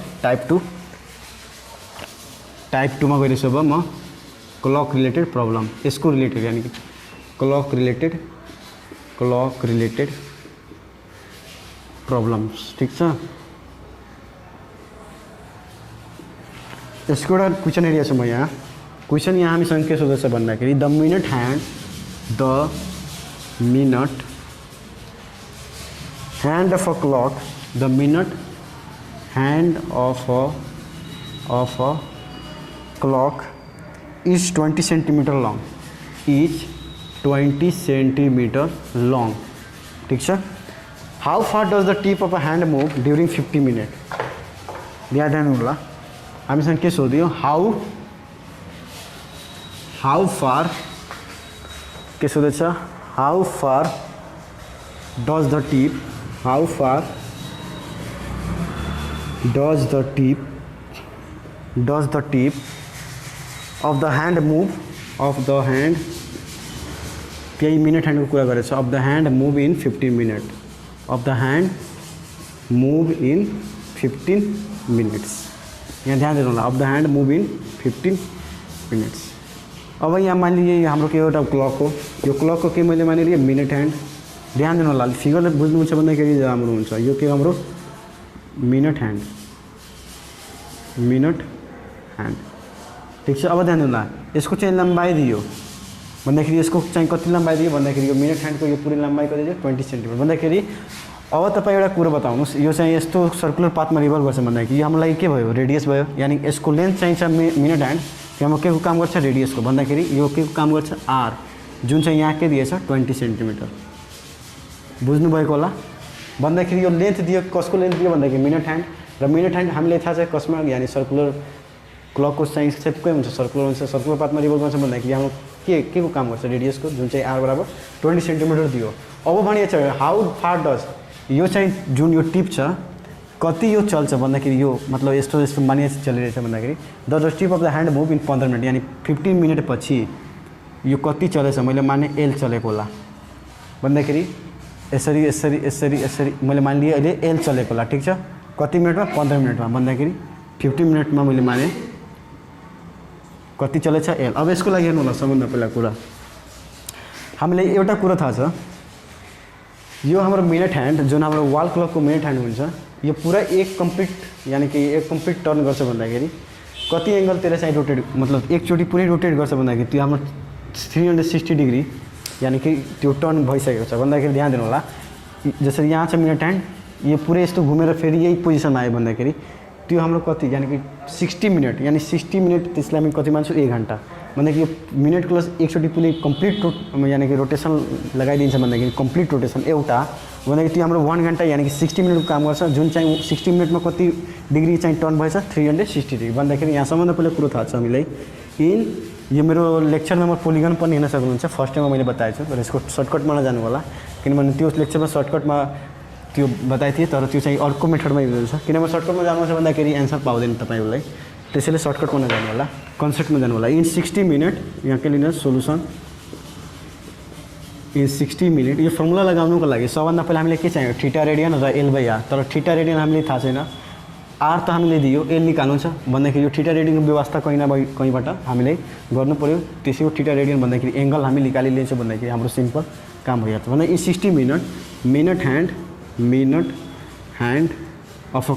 टाइप 2 मा गइरहेछु। अब म क्लक रिलेटेड प्रब्लम, यसको रिलेटेड यानि कि क्लक रिलेटेड प्रब्लम्स, ठिक छ। यसको एउटा क्वेसन हेरिरहेको छु म यहाँ। क्वेसन यहाँ हामीसँग के सोधेछ भन्दाखेरि the minute hand of a clock, the minute hand of a clock is 20 centimetre long, ठिक छ। How far does the tip of a hand move during 50 minute. ध्यान होला हामीसँग के सोध्यो, हाउ फार के सोधेछ, how far does the tip of the hand move त्यही मिनट ह्यान्डको कुरा गरेछ। Of the hand move in 15 minute, यहाँ ध्यान दिनु होला। Of the hand move in 15 minutes. अब यहाँ मानिलिए हाम्रो के एउटा क्लक हो, यो क्लकको के मैले मानिलिएँ मिनट ह्यान्ड। ध्यान दिनु होला, फिगरले बुझ्नुहुन्छ भन्दाखेरि राम्रो हुन्छ। यो के हाम्रो मिनट ह्यान्ड, ठिक छ। अब ध्यान दिनु होला, यसको चाहिँ लम्बाइ दियो भन्दाखेरि यसको चाहिँ कति लम्बाइ दियो भन्दाखेरि यो मिनट ह्यान्डको यो पुरै लम्बाइ कति दियो 20 सेन्टिमिटर भन्दाखेरि। अब तपाईँ एउटा कुरो बताउनुहोस्, यो चाहिँ यस्तो सर्कुलर पाथमा रिभल्भ गर्छ भन्दाखेरि यो हाम्रो लागि के भयो, रेडियस भयो। यानि यसको लेन्थ चाहिन्छ मिनट ह्यान्ड, त्यहाँ के को काम गर्छ, रेडियसको भन्दाखेरि यो के को काम गर्छ, आर, जुन चाहिँ यहाँ के दिएछ 20 सेन्टिमिटर। बुझ्नुभएको होला भन्दाखेरि यो लेन्थ दियो, कसको लेन्थ दियो भन्दाखेरि मिनट ह्यान्ड। र मिनट ह्यान्ड हामीले थाहा छ कसमा, यानि सर्कुलर क्लकको चाहिँ सेपकै हुन्छ, सर्कुलर हुन्छ, सर्कुलर पाथमा रिभल्भ गर्छ भन्दाखेरि हाम्रो के को काम गर्छ, रेडियसको, जुन चाहिँ आर बराबर 20 सेन्टिमिटर दियो। अब भनिएको छ हाउ फार डज, यो चाहिँ जुन यो टिप छ कति यो चल्छ भन्दाखेरि यो मतलब यस्तो मानिस चलिरहेछ भन्दाखेरि the tip of the hand move in 15 minute, यानि 15 मिनट पछि यो कति चलेछ, मैले माने एल चलेको होला भन्दाखेरि यसरी मैले मानिलिएँ अहिले एल चलेको होला, ठिक छ। कति मिनटमा, 15 मिनटमा भन्दाखेरि 50 मिनटमा मैले माने कति चलेछ, एल। अब यसको लागि हेर्नु होला, सबभन्दा पहिला कुरा हामीलाई एउटा कुरा थाहा छ, यो हाम्रो मिनट ह्यान्ड जुन हाम्रो वाल क्लकको मिनट ह्यान्ड हुन्छ यो पुरा एक कम्प्लिट यानि कि एक कम्प्लिट टर्न गर्छ भन्दाखेरि कति एङ्गलतिर चाहिँ रोटेट, मतलब एकचोटि पुरै रोटेट गर्छ भन्दाखेरि त्यो हाम्रो 360 डिग्री यानि कि त्यो टर्न भइसकेको छ भन्दाखेरि ध्यान दिनु होला। जसरी यहाँ छ मिनट ह्यान्ड, यो पुरै यस्तो घुमेर फेरि यही पोजिसनमा आयो भन्दाखेरि त्यो हाम्रो कति यानि कि 60 मिनट, यानि 60 मिनट त्यसलाई हामी कति मान्छौँ, 1 घन्टा भन्दाखेरि यो मिनट प्लस एकचोटि पुरै कम्प्लिट यानि कि रोटेसन लगाइदिन्छ भन्दाखेरि कम्प्लिट रोटेसन एउटा भन्दाखेरि त्यो हाम्रो 1 घन्टा यानि कि 60 मिनटको काम गर्छ, जुन चाहिँ 60 मिनटमा कति डिग्री चाहिँ टर्न भएछ, 360 डिग्री भन्दाखेरि यहाँसम्म पहिला कुरो थाहा छ हामीलाई। यो मेरो लेक्चर नम्बर पोलिगन पनि हेर्न सक्नुहुन्छ, फर्स्ट टाइममा मैले बताएको छु, तर यसको सर्टकटमा नजानु होला किनभने त्यो लेक्चरमा सर्टकटमा त्यो बताएको थिएँ, तर त्यो चाहिँ अर्को मेथडमा युज हुन्छ। किनभने सर्टकटमा जानुहुन्छ भन्दाखेरि एन्सर पाउँदैन तपाईँहरूलाई, त्यसैले सर्टकटमा नजानु होला, कन्सेप्टमा जानु होला। इन 60 मिनट यहाँ के लिनुहोस्, सोल्युसन इन 60 मिनट। यो फर्मुला लगाउनुको लागि सबभन्दा पहिला हामीले के चाहियो, थीटा रेडियन र एल बाई आर, तर थीटा रेडियन हामीले थाहा छैन, आर त हामीले दियो, एल निकाल्नु छ भन्दाखेरि यो थीटा रेडियनको व्यवस्था कहीँ न कहीँबाट हामीले गर्नु पऱ्यो। त्यसैको थीटा रेडियन भन्दाखेरि एङ्गल हामी निकालिलिन्छौँ भन्दाखेरि हाम्रो सिम्पल काम भइहाल्छ। भन्दा in 60 minute minute hand of a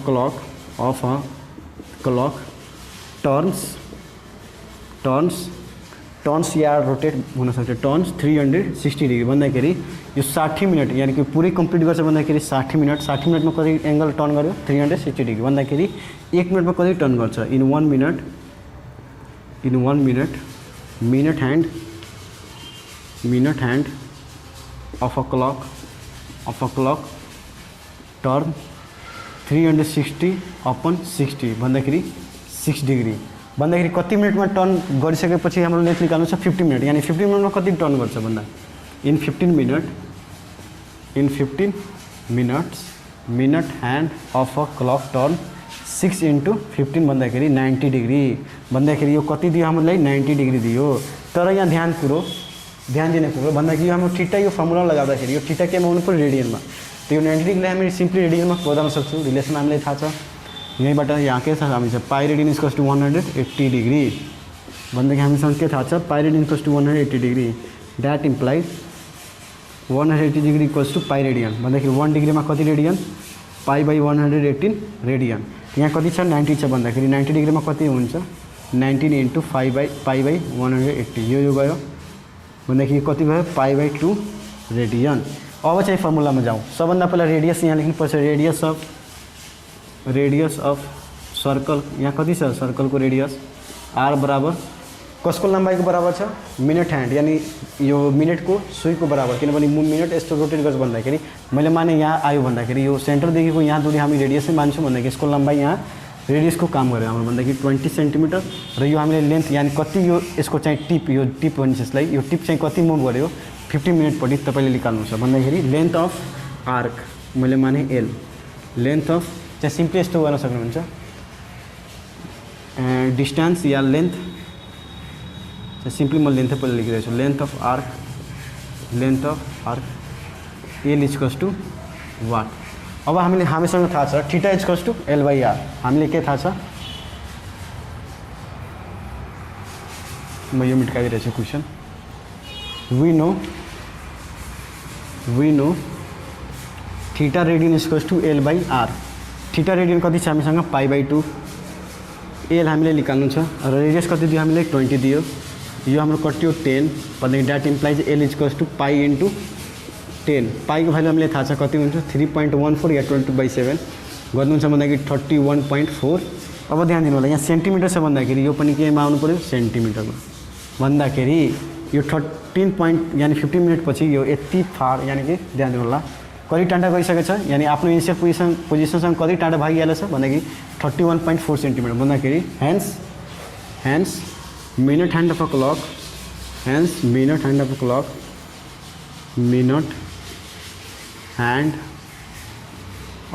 clock turns yeah rotate हुनसक्छ टर्न्स 360 डिग्री भन्दाखेरि यो 60 मिनट यानि कि पुरै कम्प्लिट गर्छ भन्दाखेरि 60 मिनटमा कति एङ्गल टर्न गर्यो 360 डिग्री भन्दाखेरि 1 मिनटमा कति टर्न गर्छ in 1 minute minute hand of a clock turn 360 upon 60 भन्दाखेरि 6 डिग्री भन्दाखेरि कति मिनटमा टर्न गरिसकेपछि हाम्रो लेन्थ निकाल्नु छ 50 मिनट यानी 50 मिनटमा कति टर्न गर्छ भन्दा in 15 minutes minute hand of a clock turn 6 × 15 भन्दाखेरि 90 डिग्री भन्दाखेरि यो कति दियो हामीलाई 90 डिग्री दियो। तर यहाँ ध्यान दिने कुरो भन्दाखेरि हाम्रो थीटा यो फर्मुला लगाउँदाखेरि यो थीटा केमा आउनु पर्यो रेडियनमा त यो 90 डिग्रीलाई हामी सिम्पली रेडियनमा बदल्न सक्छौँ। रिलेसन हामीलाई थाहा छ यहीँबाट यहाँ के थाहा हामीलाई pi radian equals to 180 degree भन्दाखेरि हामीसँग के थाहा छ pi radian equals to 180 degree that implies 180 degree equals to pi radian भन्दाखेरि 1 डिग्रीमा कति रेडियन पाई बाई 118 रेडियन। यहाँ कति छ 90 छ भन्दाखेरि 90 डिग्रीमा कति हुन्छ 19 × पाई बाई 180 यो गयो भन्दाखेरि कति भयो पाई बाई 2 रेडियन। अब चाहिँ फर्मुलामा जाउँ। सबभन्दा पहिला रेडियस यहाँ लेख्नुपर्छ रेडियस अफ सर्कल यहाँ कति छ सर्कलको रेडियस आर बराबर कसको लम्बाइको बराबर छ मिनट ह्यान्ड यानी यो मिनटको सुईको बराबर किनभने मिनट यस्तो रोटेट गर्छ भन्दाखेरि मैले माने यहाँ आयो भन्दाखेरि यो सेन्टरदेखिको यहाँ दूरी हामी रेडियसै मान्छौँ भन्दाखेरि यसको लम्बाइ यहाँ रेडियसको काम गर्यो हाम्रो भन्दाखेरि 20 सेन्टिमिटर र यो हामीले लेन्थ यानी कति यो यसको चाहिँ टिप भन्छ यसलाई यो टिप चाहिँ कति मुभ गर्यो 50 मिनटपट्टि तपाईँले निकाल्नु छ भन्दाखेरि लेन्थ अफ आर्क मैले माने एल लेन्थ अफ चाहिँ सिम्पली यस्तो गर्न सक्नुहुन्छ डिस्टेन्स या लेन्थ चाहिँ सिम्पली म लेन्थै पहिला लेखिरहेको छु length of arc L equals to what. अब हामीसँग थाहा छ theta equals to L by R हामीले के थाहा छ म यो मेटाइदिरहेको छु question we know theta radian equals to L by R theta radian कति छ हामीसँग पाई बाई 2 एल हामीले निकाल्नु छ र रेडियस कति दियो हामीले 20 दियो यो हाम्रो कट्यो 10 भन्दाखेरि that implies l equals to pi × 10 पाईको भ्यालु हामीले थाहा छ कति हुन्छ 3.14 या 20/7 गर्नुहुन्छ भन्दाखेरि 31.4। अब ध्यान दिनु होला यहाँ सेन्टिमिटर छ भन्दाखेरि यो पनि केमा आउनु पर्यो सेन्टिमिटरमा भन्दाखेरि यो 13 यानी 50 मिनटपछि यो यति फार यानी कि ध्यान दिनु होला कति टाढा गइसकेको छ यानी आफ्नो इनिसियल पोजिसनसँग कति टाढा भागिहाल्यो छ भन्दाखेरि 31.4 सेन्टिमिटर भन्दाखेरि hence minute hand of a clock minute hand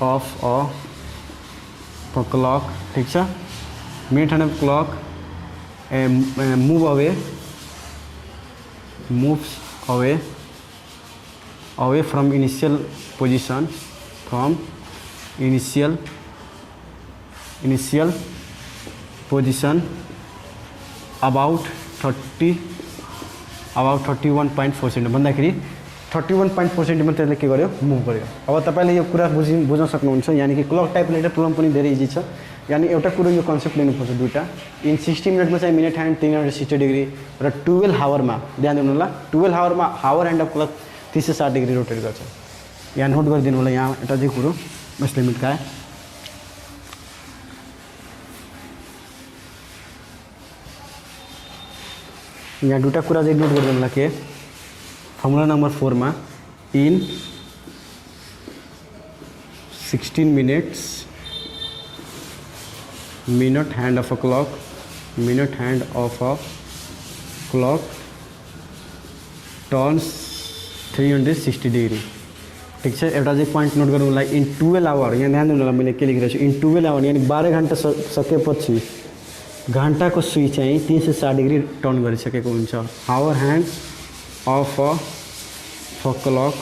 of a clock ठिक छ minute hand of clock moves away from initial position about 31.4 centimetre भन्दाखेरि 31.4 सेन्टिमिटर त्यसले के गर्यो मुभ गर्यो। अब तपाईले यो कुरा बुझ्न सक्नुहुन्छ यानी कि क्लक टाइप रिलेटेड प्रब्लम पनि धेरै इजी छ यानी एउटा कुरो यो कन्सेप्ट लिनुपर्छ दुईटा इन 60 मिनटमा चाहिँ मिनट ह्यान्ड 360 डिग्री र 12 आवरमा ध्यान दिनु होला 12 आवरमा hour hand of clock 360 degree rotate गर्छ। यहाँ नोट गरिदिनु होला यहाँ एउटा चाहिँ कुरो यसले मिल्काए यहाँ दुईटा कुरा चाहिँ नोट गरिदिनु होला के फर्मुला नम्बर 4 मा in 16 minutes minute hand of a clock turns 360 degree ठीक छ। एउटा चाहिँ पोइन्ट नोट गर्नु होला इन 12 आवर यहाँ ध्यान दिनु होला मैले के लेखिरहेको छु इन 12 आवर यानी 12 घण्टा सकेपछि घण्टाको सुई चाहिँ 360 डिग्री टर्न गरिसकेको हुन्छ। Hour hand of a clock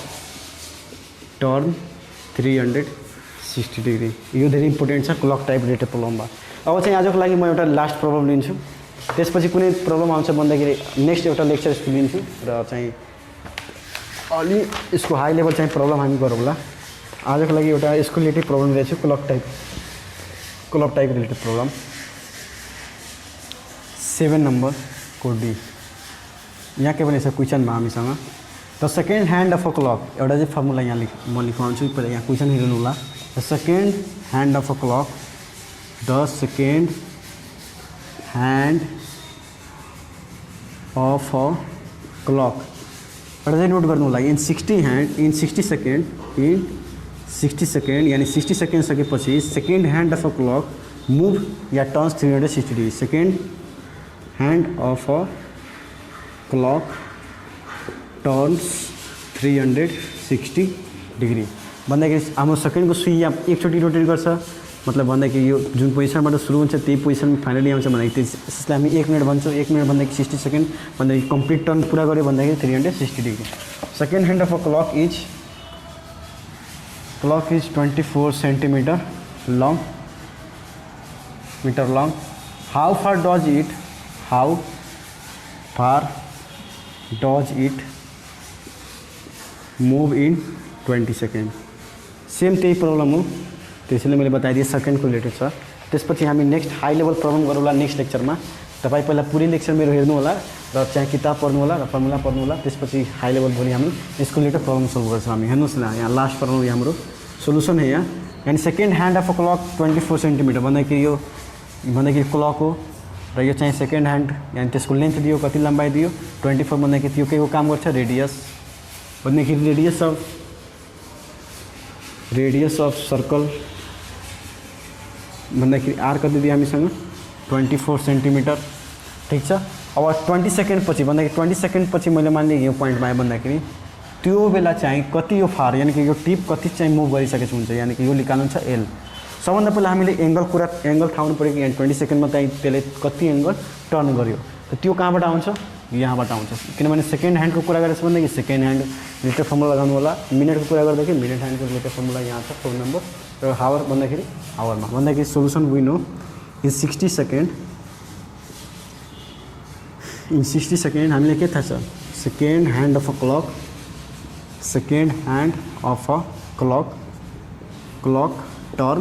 turn 360 degree यो धेरै इम्पोर्टेन्ट छ क्लक टाइप रिलेटेड प्रब्लममा। अब चाहिँ आजको लागि म एउटा लास्ट प्रब्लम लिन्छु त्यसपछि कुनै प्रब्लम आउँछ भन्दाखेरि नेक्स्ट एउटा लेक्चर यसको लिन्छु र चाहिँ अलि यसको हाई लेभल चाहिँ प्रब्लम हामी गरौँला। आजको लागि एउटा यसको रिलेटेड प्रब्लम लिएको छु clock type related problem 7 number को डी यहाँ के पनि छ क्वेसनमा हामीसँग the second hand of a clock एउटा चाहिँ फर्मुला यहाँ म लेखाउँछु पहिला यहाँ क्वेसन हेर्नु होला the second hand of a clock the second hand of a clock एउटा चाहिँ नोट गर्नु होला इन 60 सेकेन्ड यानी 60 सेकेन्ड सकेपछि second hand of a clock move yeah turns 360 degree second hand of a clock turns 360 degree भन्दाखेरि हाम्रो सेकेन्डको सुई यहाँ एकचोटि रोटेट गर्छ मतलब भन्दाखेरि यो जुन पोजिसनबाट सुरु हुन्छ त्यही पोजिसनमा फाइनली आउँछ भन्दाखेरि त्यसलाई हामी 1 मिनट भन्छौँ 1 मिनट भन्दाखेरि 60 सेकेन्ड भन्दाखेरि कम्प्लिट टर्न पुरा गऱ्यो भन्दाखेरि 360 degree second hand of a clock is 24 centimetre long how far does it move in 20 second sem त्यही प्रब्लम हो त्यसैले मैले बताइदिएँ सेकेन्डको रिलेटेड छ त्यसपछि हामी नेक्स्ट हाई लेभल प्रब्लम गरौँला नेक्स्ट लेक्चरमा तपाईँ पहिला पुरै लेक्चर मेरो हेर्नु होला र चाहिँ किताब पढ्नु होला र फर्मुला पढ्नु होला त्यसपछि हाई लेभल भोलि हामी यसको रिलेटेड प्रब्लम सल्भ गर्छौँ हामी हेर्नुहोस् न यहाँ लास्ट प्रब्लम हाम्रो सोल्युसन है यहाँ यानी second hand of a clock 24 centimetre भन्दाखेरि यो भन्दाखेरि क्लक हो र यो चाहिँ सेकेन्ड ह्यान्ड यानी त्यसको लेन्थ दियो कति लम्बाइ दियो 24 भन्दाखेरि त्यो केको काम गर्छ रेडियस भन्दाखेरि रेडियस अफ सर्कल भन्दाखेरि आर कति दियो हामीसँग 24 सेन्टिमिटर ठिक छ अब 20 सेकेन्ड पछि भन्दाखेरि 20 सेकेन्ड पछि मैले मान्ने यो पोइन्टमा आयो भन्दाखेरि त्यो बेला चाहिँ कति यो फार यानी कि यो टिप कति चाहिँ मुभ गरिसकेको हुन्छ यानी कि यो निकाल्नु छ एल सबभन्दा पहिला हामीले एंगल थाहा हुनु पर्यो कि यहाँ 20 सेकेन्डमा चाहिँ त्यसले कति एंगल टर्न गर्यो त त्यो कहाँबाट आउँछ यहाँबाट आउँछ किनभने सेकेन्ड ह्यान्डको कुरा गरेछ भन्दाखेरि सेकेन्ड ह्यान्ड रिलेटेड फर्मुला लगाउनु होला मिनेटको कुरा गर्दाखेरि मिनेट ह्यान्डको रिलेटेड फर्मुला यहाँ छ 4 नम्बर र हावर भन्दाखेरि हावरमा भन्दाखेरि solution we know in 60 second हामीले के थाहा छ second hand of a clock turn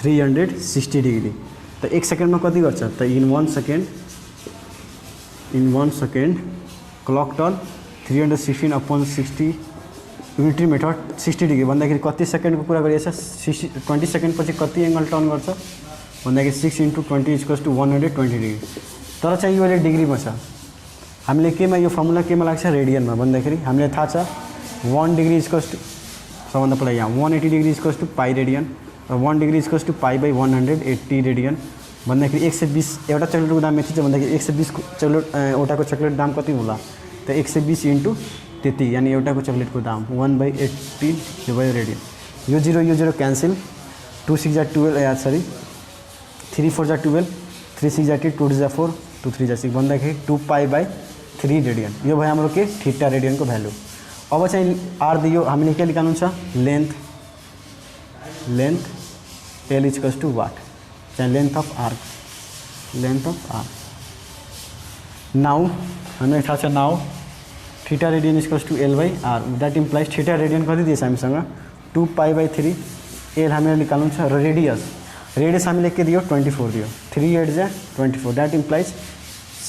360 degree त 1 सेकेन्डमा कति गर्छ त in 1 second clock turn 316/60 unitary method 60 degree भन्दाखेरि कति सेकेन्डको कुरा गरिएछ 20 सेकेन्ड पछि कति एंगल टर्न गर्छ भन्दाखेरि 6 × 20 = 120 डिग्री तर चाहिँ यो डिग्रीमा छ हामीले केमा यो फर्मुला केमा लाग्छ रेडियनमा भन्दाखेरि हामीले थाहा छ 1 डिग्री = सबभन्दा पहिला यहाँ 180 डिग्री = पाई रेडियन र 1 डिग्री = पाई/180 रेडियन भन्दाखेरि 120 एउटा चक्लेटको दाम यति छ भन्दाखेरि 120 एउटाको चक्लेट दाम कति होला त 120 × त्यति यानी एउटाको चक्लेटको दाम 1/80 यो भयो रेडियन यो 0 क्यान्सल 2 6 = 12 सरी 3 4 = 12 3 6 = 8 2 2 = 4 2 3 = 6 भन्दाखेरि 2π/3 रेडियन यो भयो हाम्रो के थीटा रेडियनको भ्यालु अब चाहिँ आर दियो हामीले के निकाल्नु छ लेन्थ L = वाट चाहिँ लेन्थ अफ आर्क नाउ हामीलाई थाहा छ now theta radian = L/r that implies theta radian कति दिएछ हामीसँग 2π/3 एल हामीले निकाल्नु छ र रेडियस हामीले के दियो 24 दियो 3 8 = 24 द्याट इम्प्लाइज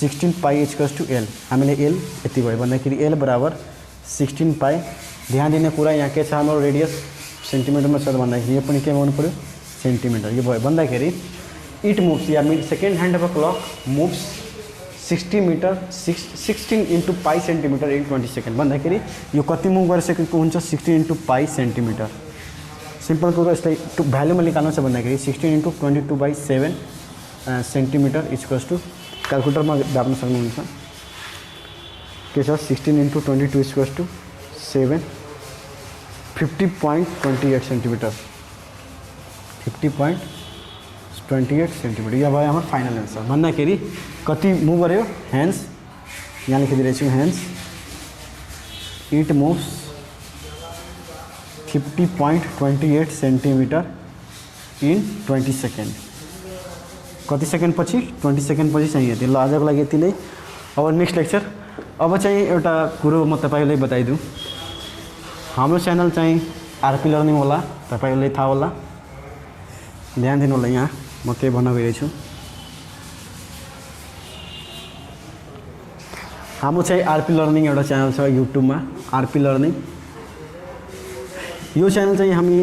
16π = L हामीले L यति भयो भन्दाखेरि L = 16π ध्यान दिने कुरा यहाँ के छ हाम्रो रेडियस सेन्टिमिटरमा छ भन्दाखेरि यो पनि के हुनु पर्यो सेन्टिमिटर यो भयो भन्दाखेरि it moves yeah second hand of a clock moves 16 × pie centimetre in 20 second भन्दाखेरि यो कति मुभ गरिसकेको हुन्छ 16 × पाई सेन्टिमिटर सिम्पल कुरो यसलाई भ्यालुमा निकाल्नु छ भन्दाखेरि 16 × 22/7 सेन्टिमिटर = क्यालकुलेटरमा दाब्न सक्नुहुन्छ के छ 16 × 22 = 7 50.28 सेन्टिमिटर 50.28 सेन्टिमिटर यो भयो हाम्रो फाइनल एन्सर भन्दाखेरि कति मुभ गर्यो ह्यान्ड्स यहाँ लेखिदिरहेको छु hands it moves 50.28 centimetre in 20 second कति सेकेन्ड पछि 20 सेकेन्ड पछि चाहिँ यति ल आजको लागि यति नै अब नेक्स्ट लेक्चर अब चाहिँ एउटा कुरो म तपाईलाई बताइदिउँ हाम्रो च्यानल चाहिँ आरपी लर्निङ होला तपाईलाई थाहा होला ध्यान दिनु होला यहाँ म के भन्न गइरहेछु हाम्रो चाहिँ आरपी लर्निङ एउटा च्यानल छ युट्युबमा, आरपी लर्निङ। यो च्यानल चाहिँ हामी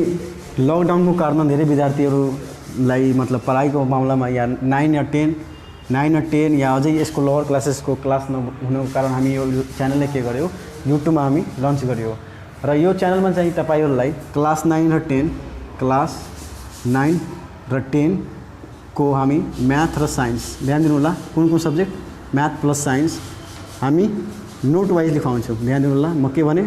लकडाउनको कारण धेरै विद्यार्थीहरूलाई मतलब पढाइको मामलामा या 9 या 10 या अझै यसको लोवर क्लासेसको क्लास नहुनुको कारण हामी यो च्यानलले के गर्यो, युट्युबमा हामी लन्च गर्यो। र यो च्यानलमा चाहिँ तपाईहरुलाई क्लास 9 र 10, क्लास 9 र 10 को हामी म्याथ र साइन्स, ध्यान दिनु होला, कुन सब्जेक्ट, म्याथ प्लस साइन्स हामी नोट वाइज लेखाउँछौँ। ध्यान दिनु होला, म के भने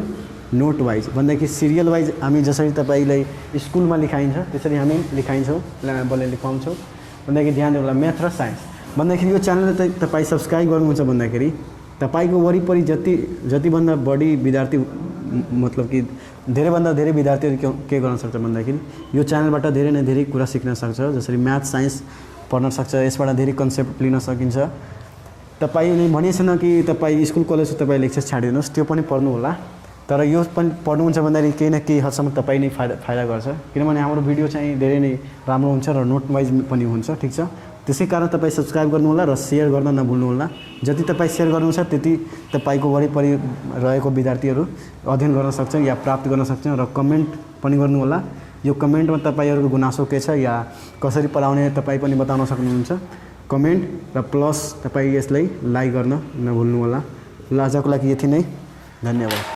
नोट वाइज भन्दाखेरि सिरियल वाइज हामी जसरी तपाईलाई स्कुलमा लेखाइन्छ त्यसरी हामी लेखाइन्छौँ, लेखाउँछौँ भन्दाखेरि ध्यान दिनु होला। म्याथ र साइन्स भन्दाखेरि यो च्यानलले तपाईँ सब्सक्राइब गर्नुहुन्छ भन्दाखेरि तपाईको वरिपरि जतिभन्दा बढी विद्यार्थी मतलब कि धेरैभन्दा धेरै विद्यार्थीहरू के गर्न सक्छ भन्दाखेरि यो च्यानलबाट धेरै न धेरै कुरा सिक्न सक्छ। जसरी म्याथ साइन्स पढ्न सक्छ, यसबाट धेरै कन्सेप्ट लिन सकिन्छ। तपाईले भनेको छैन कि तपाईँ स्कुल कलेजको तपाईँ लेक्चर छाडिदिनुहोस्, त्यो पनि पढ्नु होला, तर यो पनि पढ्नुहुन्छ भन्दाखेरि केही न केही हदसम्म तपाईँ नै फाइदा गर्छ। किनभने हाम्रो भिडियो चाहिँ धेरै नै राम्रो हुन्छ र नोट वाइज पनि हुन्छ, ठिक छ। त्यसै कारण तपाईँ सब्सक्राइब गर्नु होला र सेयर गर्न नभुल्नु होला। जति तपाईँ सेयर गर्नुहुन्छ त्यति तपाईको वरिपरि रहेको विद्यार्थीहरू अध्ययन गर्न सक्छ या प्राप्त गर्न सक्छ। र कमेन्ट पनि गर्नु होला, यो कमेन्टमा तपाईँहरूको गुनासो के छ या कसरी पढाउने तपाईँ पनि बताउन सक्नुहुन्छ। कमेन्ट र प्लस तपाईँ यसलाई लाइक गर्न नभुल्नु होला। ल आजको लागि यति नै, धन्यवाद।